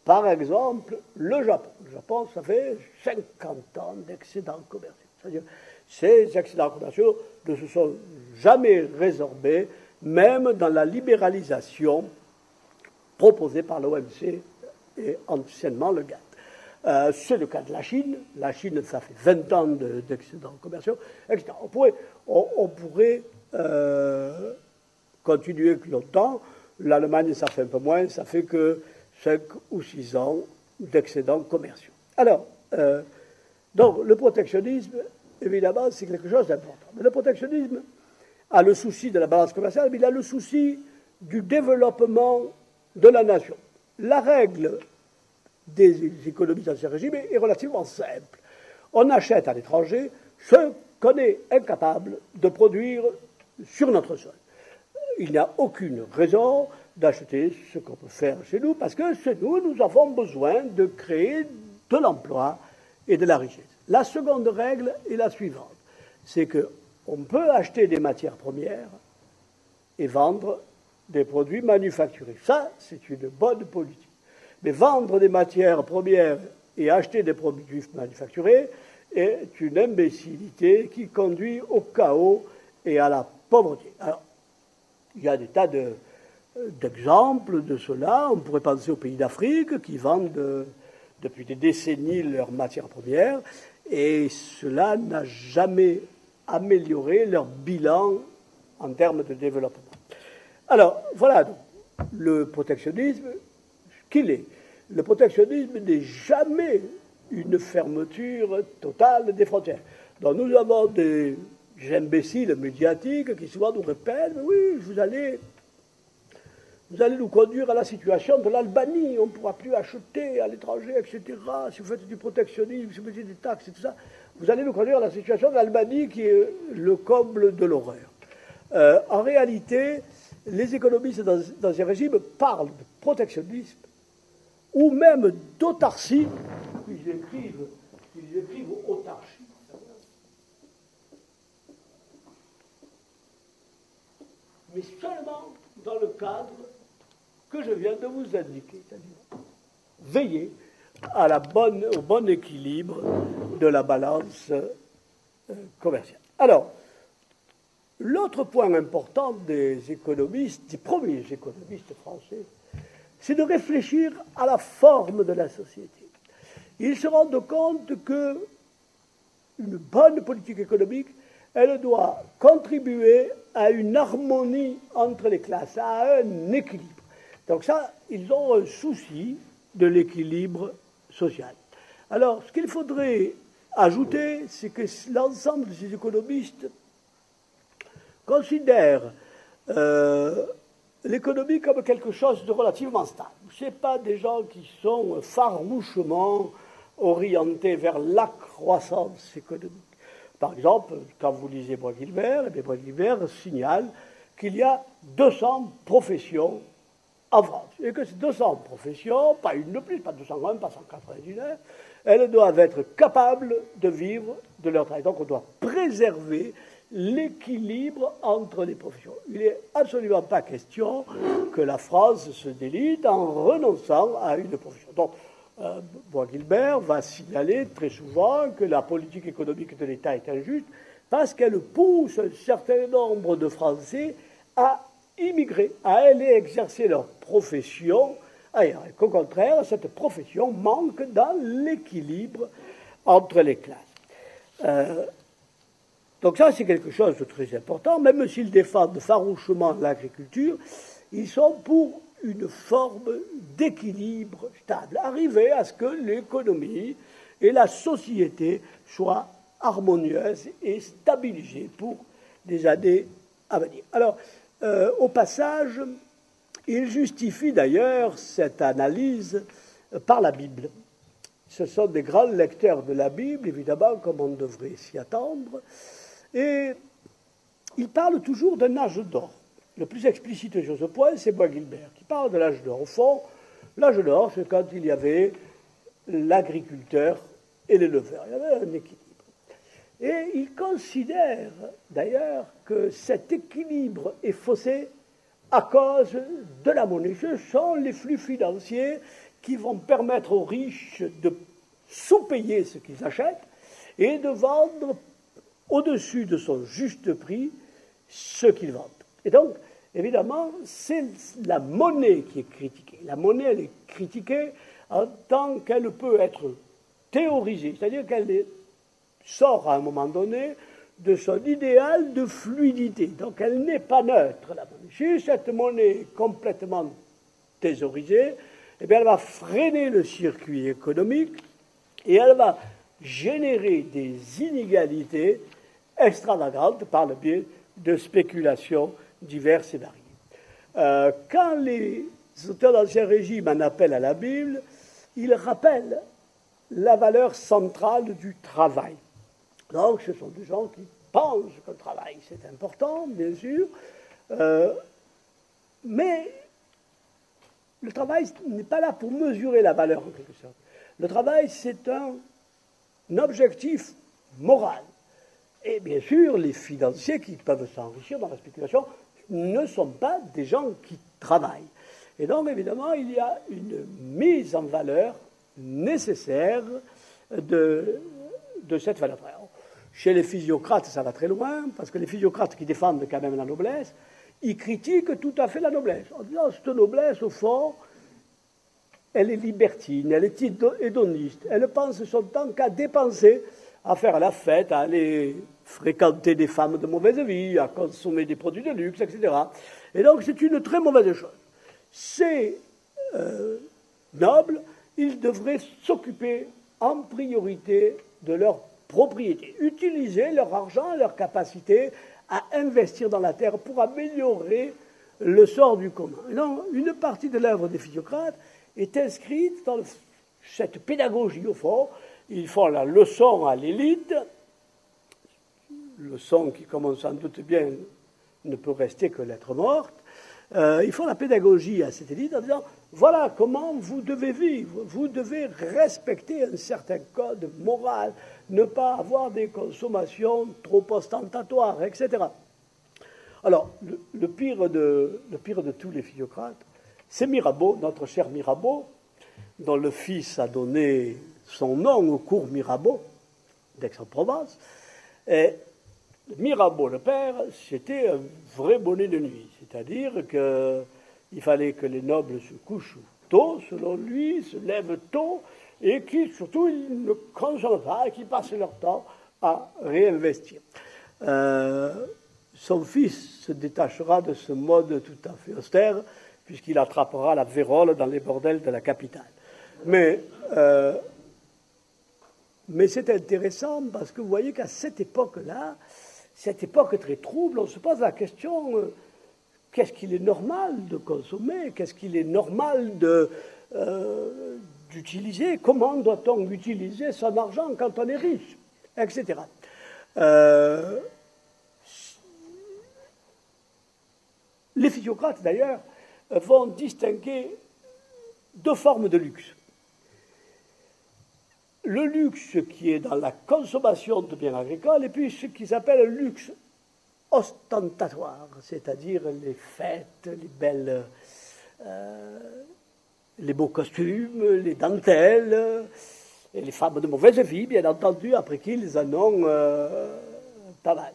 Par exemple, le Japon. Le Japon, ça fait 50 ans d'excédents commerciaux. C'est-à-dire, ces excédents commerciaux ne se sont jamais résorbés, même dans la libéralisation proposée par l'OMC et anciennement le GATT. C'est le cas de la Chine. La Chine, ça fait 20 ans d'excédents commerciaux, etc. On pourrait continuer longtemps. L'Allemagne, ça fait un peu moins, ça fait que 5 ou 6 ans d'excédents commerciaux. Alors, donc, le protectionnisme, évidemment, c'est quelque chose d'important. Mais le protectionnisme a le souci de la balance commerciale, mais il a le souci du développement de la nation. La règle des économies dans ce régime est relativement simple. On achète à l'étranger ce qu'on est incapable de produire sur notre sol. Il n'y a aucune raison d'acheter ce qu'on peut faire chez nous, parce que chez nous, nous avons besoin de créer de l'emploi et de la richesse. La seconde règle est la suivante, c'est qu'on peut acheter des matières premières et vendre des produits manufacturés. Ça, c'est une bonne politique. Mais vendre des matières premières et acheter des produits manufacturés est une imbécilité qui conduit au chaos et à la pauvreté. Alors, il y a des tas d'exemples de cela. On pourrait penser aux pays d'Afrique qui vendent depuis des décennies leurs matières premières, et cela n'a jamais amélioré leur bilan en termes de développement. Alors, voilà donc, le protectionnisme, qu'il est. Le protectionnisme n'est jamais une fermeture totale des frontières. Donc nous avons des imbéciles médiatiques qui souvent nous répètent « Oui, vous allez nous conduire à la situation de l'Albanie, on ne pourra plus acheter à l'étranger, etc. Si vous faites du protectionnisme, si vous mettez des taxes et tout ça, vous allez nous conduire à la situation de l'Albanie qui est le comble de l'horreur. » En réalité, les économistes dans ces régimes parlent de protectionnisme ou même d'autarcie, ils écrivent autarcie. Mais seulement dans le cadre que je viens de vous indiquer, c'est-à-dire veiller au bon équilibre de la balance commerciale. Alors, l'autre point important des premiers économistes français, c'est de réfléchir à la forme de la société. Ils se rendent compte qu'une bonne politique économique, elle doit contribuer à une harmonie entre les classes, à un équilibre. Donc ça, ils ont un souci de l'équilibre social. Alors, ce qu'il faudrait ajouter, c'est que l'ensemble de ces économistes considèrent l'économie comme quelque chose de relativement stable. Ce n'est pas des gens qui sont farouchement orientés vers la croissance économique. Par exemple, quand vous lisez Bois-Guilbert, Bois-Guilbert signale qu'il y a 200 professions en France. Et que ces 200 professions, pas une de plus, pas 201, pas 199, elles doivent être capables de vivre de leur travail. Donc on doit préserver l'équilibre entre les professions. Il n'est absolument pas question que la France se délite en renonçant à une profession. Donc, Bois-Guilbert va signaler très souvent que la politique économique de l'État est injuste parce qu'elle pousse un certain nombre de Français à immigrer, à aller exercer leur profession ailleurs. Et qu'au contraire, cette profession manque dans l'équilibre entre les classes. Donc ça, c'est quelque chose de très important. Même s'ils défendent farouchement l'agriculture, ils sont pour une forme d'équilibre stable, arriver à ce que l'économie et la société soient harmonieuses et stabilisées pour des années à venir. Alors, au passage, ils justifient d'ailleurs cette analyse par la Bible. Ce sont des grands lecteurs de la Bible, évidemment, comme on devrait s'y attendre. Et il parle toujours d'un âge d'or. Le plus explicite sur ce point, c'est Bois-Guilbert, qui parle de l'âge d'or. Au fond, l'âge d'or, c'est quand il y avait l'agriculteur et l'éleveur. Il y avait un équilibre. Et il considère d'ailleurs que cet équilibre est faussé à cause de la monnaie. Ce sont les flux financiers qui vont permettre aux riches de sous-payer ce qu'ils achètent et de vendre au-dessus de son juste prix ce qu'ils vendent. Et donc, évidemment, c'est la monnaie qui est critiquée. La monnaie, elle est critiquée en tant qu'elle peut être théorisée, c'est-à-dire qu'elle sort à un moment donné de son idéal de fluidité. Donc elle n'est pas neutre, la monnaie. Si cette monnaie est complètement thésaurisée, eh bien, elle va freiner le circuit économique et elle va générer des inégalités extravagantes par le biais de spéculations diverses et variées. Quand les auteurs d'Ancien Régime en appellent à la Bible, ils rappellent la valeur centrale du travail. Donc, ce sont des gens qui pensent que le travail, c'est important, bien sûr, mais le travail n'est pas là pour mesurer la valeur, en quelque sorte. Le travail, c'est un objectif moral. Et bien sûr, les financiers qui peuvent s'enrichir dans la spéculation ne sont pas des gens qui travaillent. Et donc, évidemment, il y a une mise en valeur nécessaire de cette valeur. Alors, chez les physiocrates, ça va très loin, parce que les physiocrates qui défendent quand même la noblesse, ils critiquent tout à fait la noblesse, en disant cette noblesse, au fond, elle est libertine, elle est hédoniste, elle pense son temps qu'à dépenser, à faire la fête, à aller fréquenter des femmes de mauvaise vie, à consommer des produits de luxe, etc. Et donc c'est une très mauvaise chose. Ces nobles, ils devraient s'occuper en priorité de leur propriété, utiliser leur argent, leur capacité à investir dans la terre pour améliorer le sort du commun. Et donc, une partie de l'œuvre des physiocrates est inscrite dans cette pédagogie, au fond. Ils font la leçon à l'élite, leçon qui, comme on s'en doute bien, ne peut rester que lettre morte. Ils font la pédagogie à cette élite en disant voilà comment vous devez vivre, vous devez respecter un certain code moral, ne pas avoir des consommations trop ostentatoires, etc. Alors, le pire de tous les physiocrates, c'est Mirabeau, notre cher Mirabeau, dont le fils a donné son nom au cours Mirabeau d'Aix-en-Provence. Et Mirabeau, le père, c'était un vrai bonnet de nuit. C'est-à-dire qu'il fallait que les nobles se couchent tôt, selon lui, se lèvent tôt, et qu'ils, surtout, ils ne consomment pas, et qu'ils passent leur temps à réinvestir. Son fils se détachera de ce mode tout à fait austère, puisqu'il attrapera la vérole dans les bordels de la capitale. Mais c'est intéressant parce que vous voyez qu'à cette époque-là, cette époque très trouble, on se pose la question qu'est-ce qu'il est normal de consommer, qu'est-ce qu'il est normal d'utiliser, comment doit-on utiliser son argent quand on est riche, etc. Les physiocrates, d'ailleurs, vont distinguer deux formes de luxe. Le luxe qui est dans la consommation de biens agricoles, et puis ce qu'ils appellent le luxe ostentatoire, c'est-à-dire les fêtes, les beaux costumes, les dentelles, et les femmes de mauvaise vie, bien entendu, après qu'ils en ont pas mal.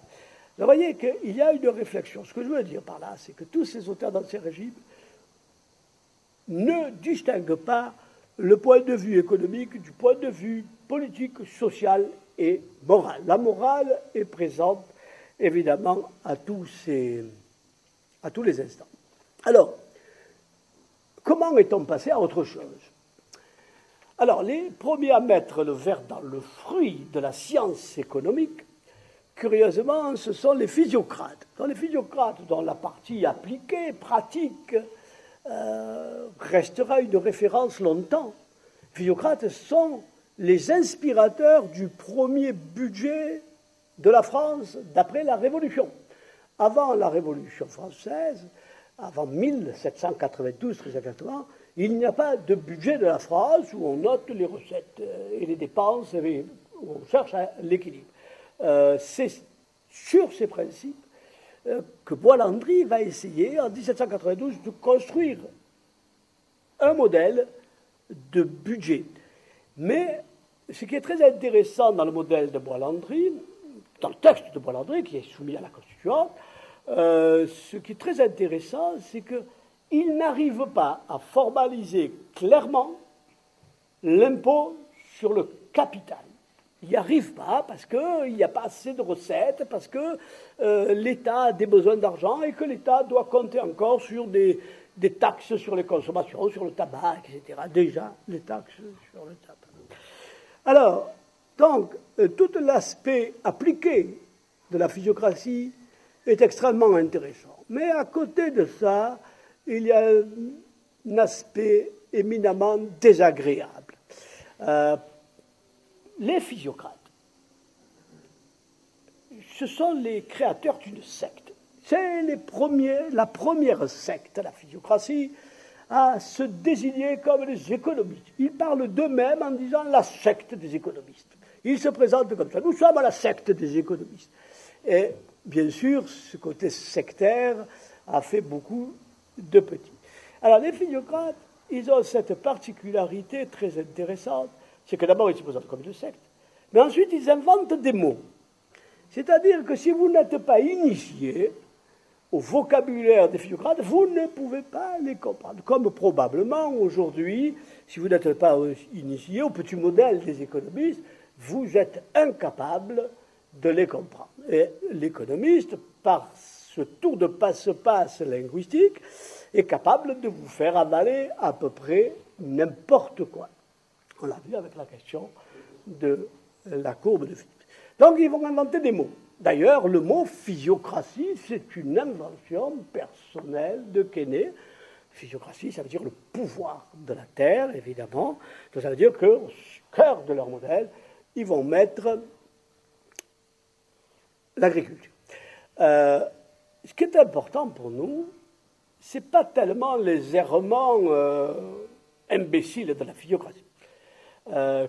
Vous voyez qu'il y a une réflexion. Ce que je veux dire par là, c'est que tous ces auteurs d'Ancien Régime ne distinguent pas le point de vue économique du point de vue politique, social et moral. La morale est présente, évidemment, à tous les instants. Alors, comment est-on passé à autre chose? Alors, les premiers à mettre le verre dans le fruit de la science économique, curieusement, ce sont les physiocrates. Dans les physiocrates, dont la partie appliquée, pratique, restera une référence longtemps. Les physiocrates sont les inspirateurs du premier budget de la France d'après la Révolution. Avant la Révolution française, avant 1792 très exactement, il n'y a pas de budget de la France où on note les recettes et les dépenses, et où on cherche l'équilibre. C'est sur ces principes que Bois-Landry va essayer en 1792 de construire un modèle de budget. Mais ce qui est très intéressant dans le modèle de Bois-Landry, dans le texte de Bois-Landry qui est soumis à la Constituante, ce qui est très intéressant, c'est qu'il n'arrive pas à formaliser clairement l'impôt sur le capital. Il n'y arrive pas parce qu'il n'y a pas assez de recettes, parce que l'État a des besoins d'argent et que l'État doit compter encore sur des taxes sur les consommations, sur le tabac, etc. Déjà, les taxes sur le tabac. Alors, donc, tout l'aspect appliqué de la physiocratie est extrêmement intéressant. Mais à côté de ça, il y a un aspect éminemment désagréable. Les physiocrates, ce sont les créateurs d'une secte. C'est la première secte, la physiocratie, à se désigner comme les économistes. Ils parlent d'eux-mêmes en disant la secte des économistes. Ils se présentent comme ça. Nous sommes la secte des économistes. Et bien sûr, ce côté sectaire a fait beaucoup de petits. Alors les physiocrates, ils ont cette particularité très intéressante, c'est que d'abord ils se présentent comme une secte, mais ensuite ils inventent des mots. C'est-à-dire que si vous n'êtes pas initié au vocabulaire des physiocrates, vous ne pouvez pas les comprendre. Comme probablement aujourd'hui, si vous n'êtes pas initié au petit modèle des économistes, vous êtes incapable de les comprendre. Et l'économiste, par ce tour de passe-passe linguistique, est capable de vous faire avaler à peu près n'importe quoi. On l'a vu avec la question de la courbe de Philips. Donc ils vont inventer des mots. D'ailleurs, le mot physiocratie, c'est une invention personnelle de Quesnay. Physiocratie, ça veut dire le pouvoir de la terre, évidemment. Donc ça veut dire qu'au cœur de leur modèle, ils vont mettre l'agriculture. Ce qui est important pour nous, ce n'est pas tellement les errements imbéciles de la physiocratie.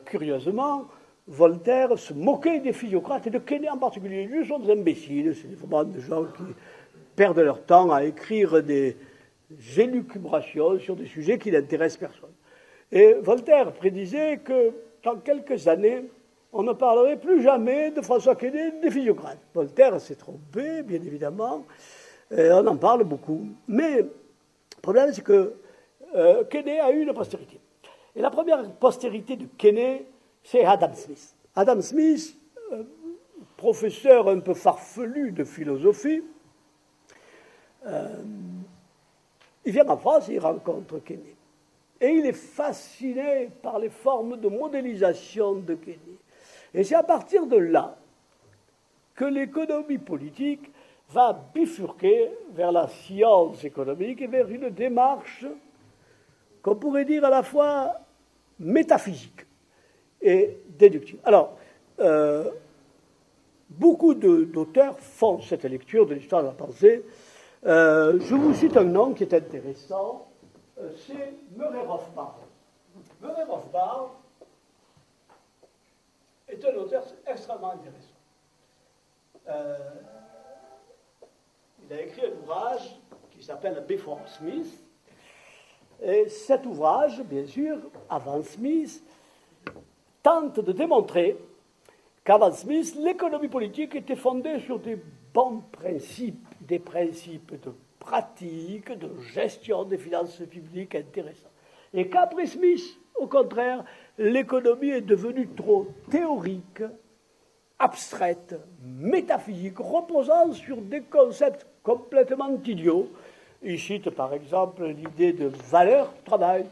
Curieusement, Voltaire se moquait des physiocrates et de Quesnay en particulier. Ils sont des imbéciles, c'est vraiment des gens qui perdent leur temps à écrire des élucubrations sur des sujets qui n'intéressent personne. Et Voltaire prédisait que dans quelques années, on ne parlerait plus jamais de François Quesnay des physiocrates. Voltaire s'est trompé, bien évidemment, et on en parle beaucoup. Mais le problème, c'est que Quesnay a eu une postérité. Et la première postérité de Quesnay, c'est Adam Smith. Adam Smith, professeur un peu farfelu de philosophie, il vient en France et il rencontre Quesnay. Et il est fasciné par les formes de modélisation de Quesnay. Et c'est à partir de là que l'économie politique va bifurquer vers la science économique et vers une démarche qu'on pourrait dire à la fois métaphysique et déductive. Alors, beaucoup d'auteurs font cette lecture de l'histoire de la pensée. Je vous cite un nom qui est intéressant, c'est Murray Rothbard. Murray Rothbard est un auteur extrêmement intéressant. Il a écrit un ouvrage qui s'appelle Before Smith. Et cet ouvrage, bien sûr, avant Smith, tente de démontrer qu'avant Smith, l'économie politique était fondée sur des bons principes, des principes de pratique, de gestion des finances publiques intéressants. Et qu'après Smith, au contraire, l'économie est devenue trop théorique, abstraite, métaphysique, reposant sur des concepts complètement idiots. Il cite par exemple l'idée de valeur-travail.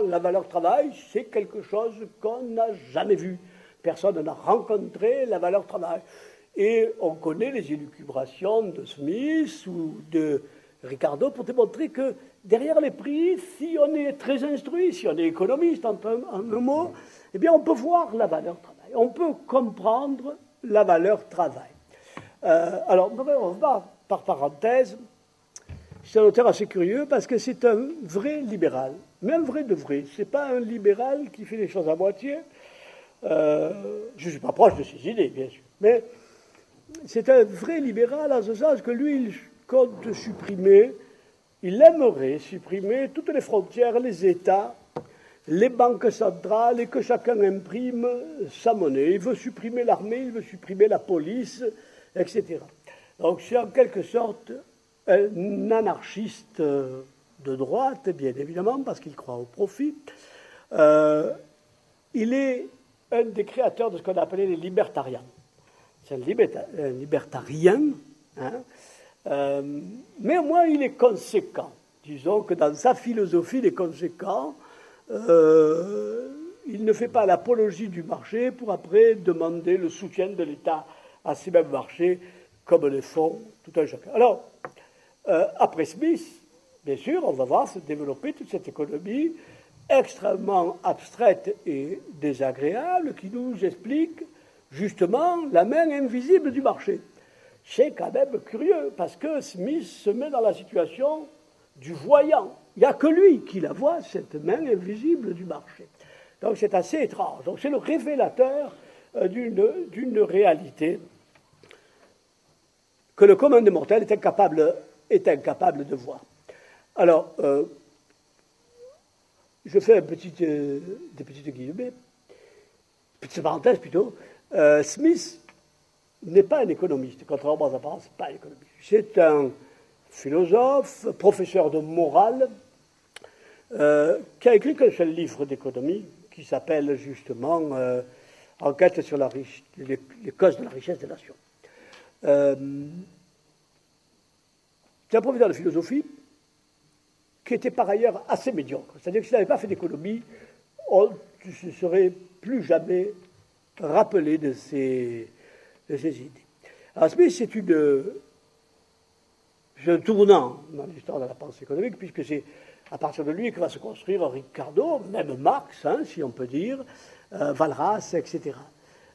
La valeur-travail, c'est quelque chose qu'on n'a jamais vu. Personne n'a rencontré la valeur-travail. Et on connaît les élucubrations de Smith ou de Ricardo pour démontrer que derrière les prix, si on est très instruit, si on est économiste en un mot, eh bien on peut voir la valeur-travail. On peut comprendre la valeur-travail. Alors, on va par parenthèse. C'est un auteur assez curieux parce que c'est un vrai libéral, mais un vrai de vrai. C'est pas un libéral qui fait les choses à moitié. Je ne suis pas proche de ses idées, bien sûr, mais c'est un vrai libéral en ce sens que lui, il compte supprimer, il aimerait supprimer toutes les frontières, les États, les banques centrales et que chacun imprime sa monnaie. Il veut supprimer l'armée, il veut supprimer la police, etc. Donc c'est en quelque sorte un anarchiste de droite, bien évidemment, parce qu'il croit au profit. Il est un des créateurs de ce qu'on appelait les libertariens. C'est un libertarien, hein, mais au moins il est conséquent. Disons que dans sa philosophie, il est conséquent. Il ne fait pas l'apologie du marché pour après demander le soutien de l'État à ces mêmes marchés, comme le font tout un chacun. Alors, après Smith, bien sûr, on va voir se développer toute cette économie extrêmement abstraite et désagréable qui nous explique justement la main invisible du marché. C'est quand même curieux parce que Smith se met dans la situation du voyant. Il n'y a que lui qui la voit, cette main invisible du marché. Donc c'est assez étrange. Donc c'est le révélateur d'une réalité que le commun des mortels est incapable de voir. Alors, je fais des petites guillemets, petite parenthèse plutôt. Smith n'est pas un économiste, contrairement aux apparences, pas un économiste. C'est un philosophe, professeur de morale, qui a écrit qu'un seul livre d'économie, qui s'appelle justement Enquête sur les causes de la richesse des nations. C'est un professeur de philosophie qui était par ailleurs assez médiocre. C'est-à-dire que s'il n'avait pas fait d'économie, on ne se serait plus jamais rappelé de ses idées. Alors Smith, c'est un tournant dans l'histoire de la pensée économique, puisque c'est à partir de lui que va se construire Ricardo, même Marx, hein, si on peut dire, Walras, etc.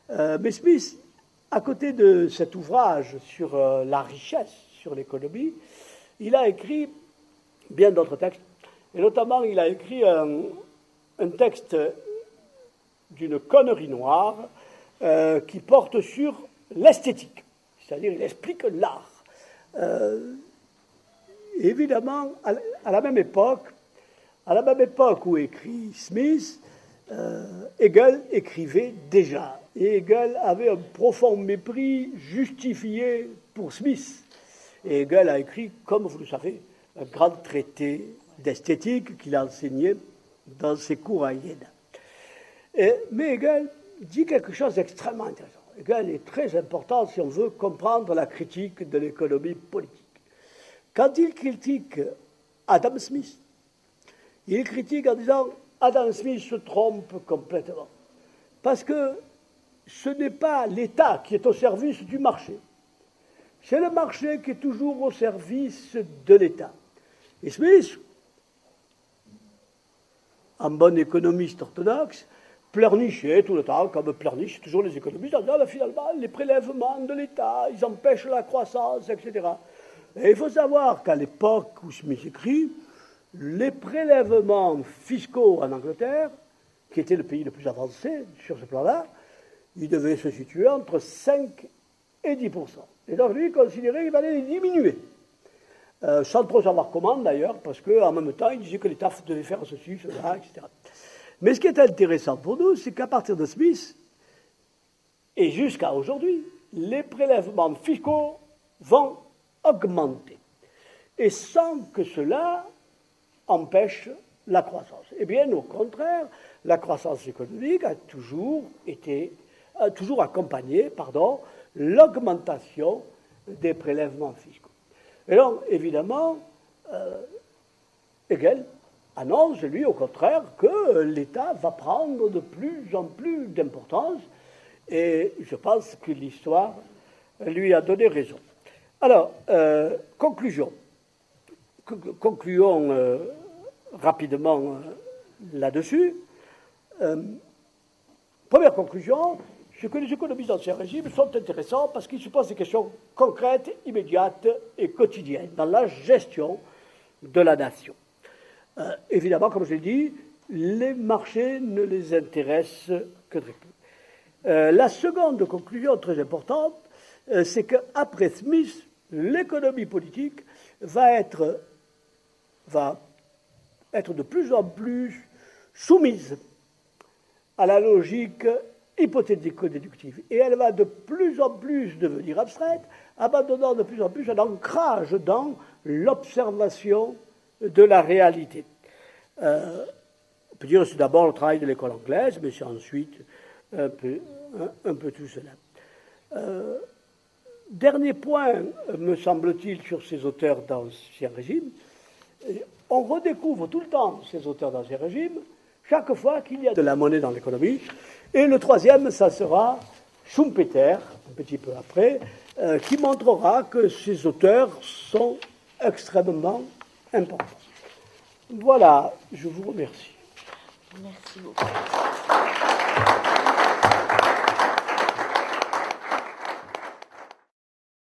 Mais Smith, à côté de cet ouvrage sur la richesse, sur l'économie, il a écrit bien d'autres textes, et notamment il a écrit un texte d'une connerie noire qui porte sur l'esthétique, c'est-à-dire il explique l'art. Évidemment, à la même époque où écrit Smith, Hegel écrivait déjà. Et Hegel avait un profond mépris justifié pour Smith. Et Hegel a écrit, comme vous le savez, un grand traité d'esthétique qu'il a enseigné dans ses cours à Iéna. Mais Hegel dit quelque chose d'extrêmement intéressant. Hegel est très important si on veut comprendre la critique de l'économie politique. Quand il critique Adam Smith, il critique en disant Adam Smith se trompe complètement. Parce que ce n'est pas l'État qui est au service du marché. C'est le marché qui est toujours au service de l'État. Et Smith, en bon économiste orthodoxe, pleurnichait tout le temps, comme pleurnichent toujours les économistes, en disant finalement, les prélèvements de l'État, ils empêchent la croissance, etc. Et il faut savoir qu'à l'époque où Smith écrit, les prélèvements fiscaux en Angleterre, qui était le pays le plus avancé sur ce plan-là, ils devaient se situer entre 5 et 10%. Et donc lui, il considérait qu'il fallait les diminuer. Sans trop savoir comment, d'ailleurs, parce qu'en même temps, il disait que l'État devait faire ceci, cela, etc. Mais ce qui est intéressant pour nous, c'est qu'à partir de Smith, et jusqu'à aujourd'hui, les prélèvements fiscaux vont augmenter. Et sans que cela empêche la croissance. Eh bien, au contraire, la croissance économique a toujours accompagné l'augmentation des prélèvements fiscaux. Et donc, évidemment, Hegel annonce, lui, au contraire, que l'État va prendre de plus en plus d'importance, et je pense que l'histoire lui a donné raison. Alors, concluons rapidement là-dessus. Première conclusion, c'est que les économistes d'Ancien Régime sont intéressants parce qu'ils se posent des questions concrètes, immédiates et quotidiennes dans la gestion de la nation. Évidemment, comme je l'ai dit, les marchés ne les intéressent que très peu. La seconde conclusion très importante, c'est qu'après Smith, l'économie politique va être de plus en plus soumise à la logique hypothético-déductive. Et elle va de plus en plus devenir abstraite, abandonnant de plus en plus un ancrage dans l'observation de la réalité. On peut dire que c'est d'abord le travail de l'école anglaise, mais c'est ensuite un peu tout cela. Dernier point, me semble-t-il, sur ces auteurs d'Ancien Régime, on redécouvre tout le temps ces auteurs d'Ancien Régime chaque fois qu'il y a de la monnaie dans l'économie. Et le troisième, ça sera Schumpeter, un petit peu après, qui montrera que ces auteurs sont extrêmement importants. Voilà, je vous remercie. Merci beaucoup.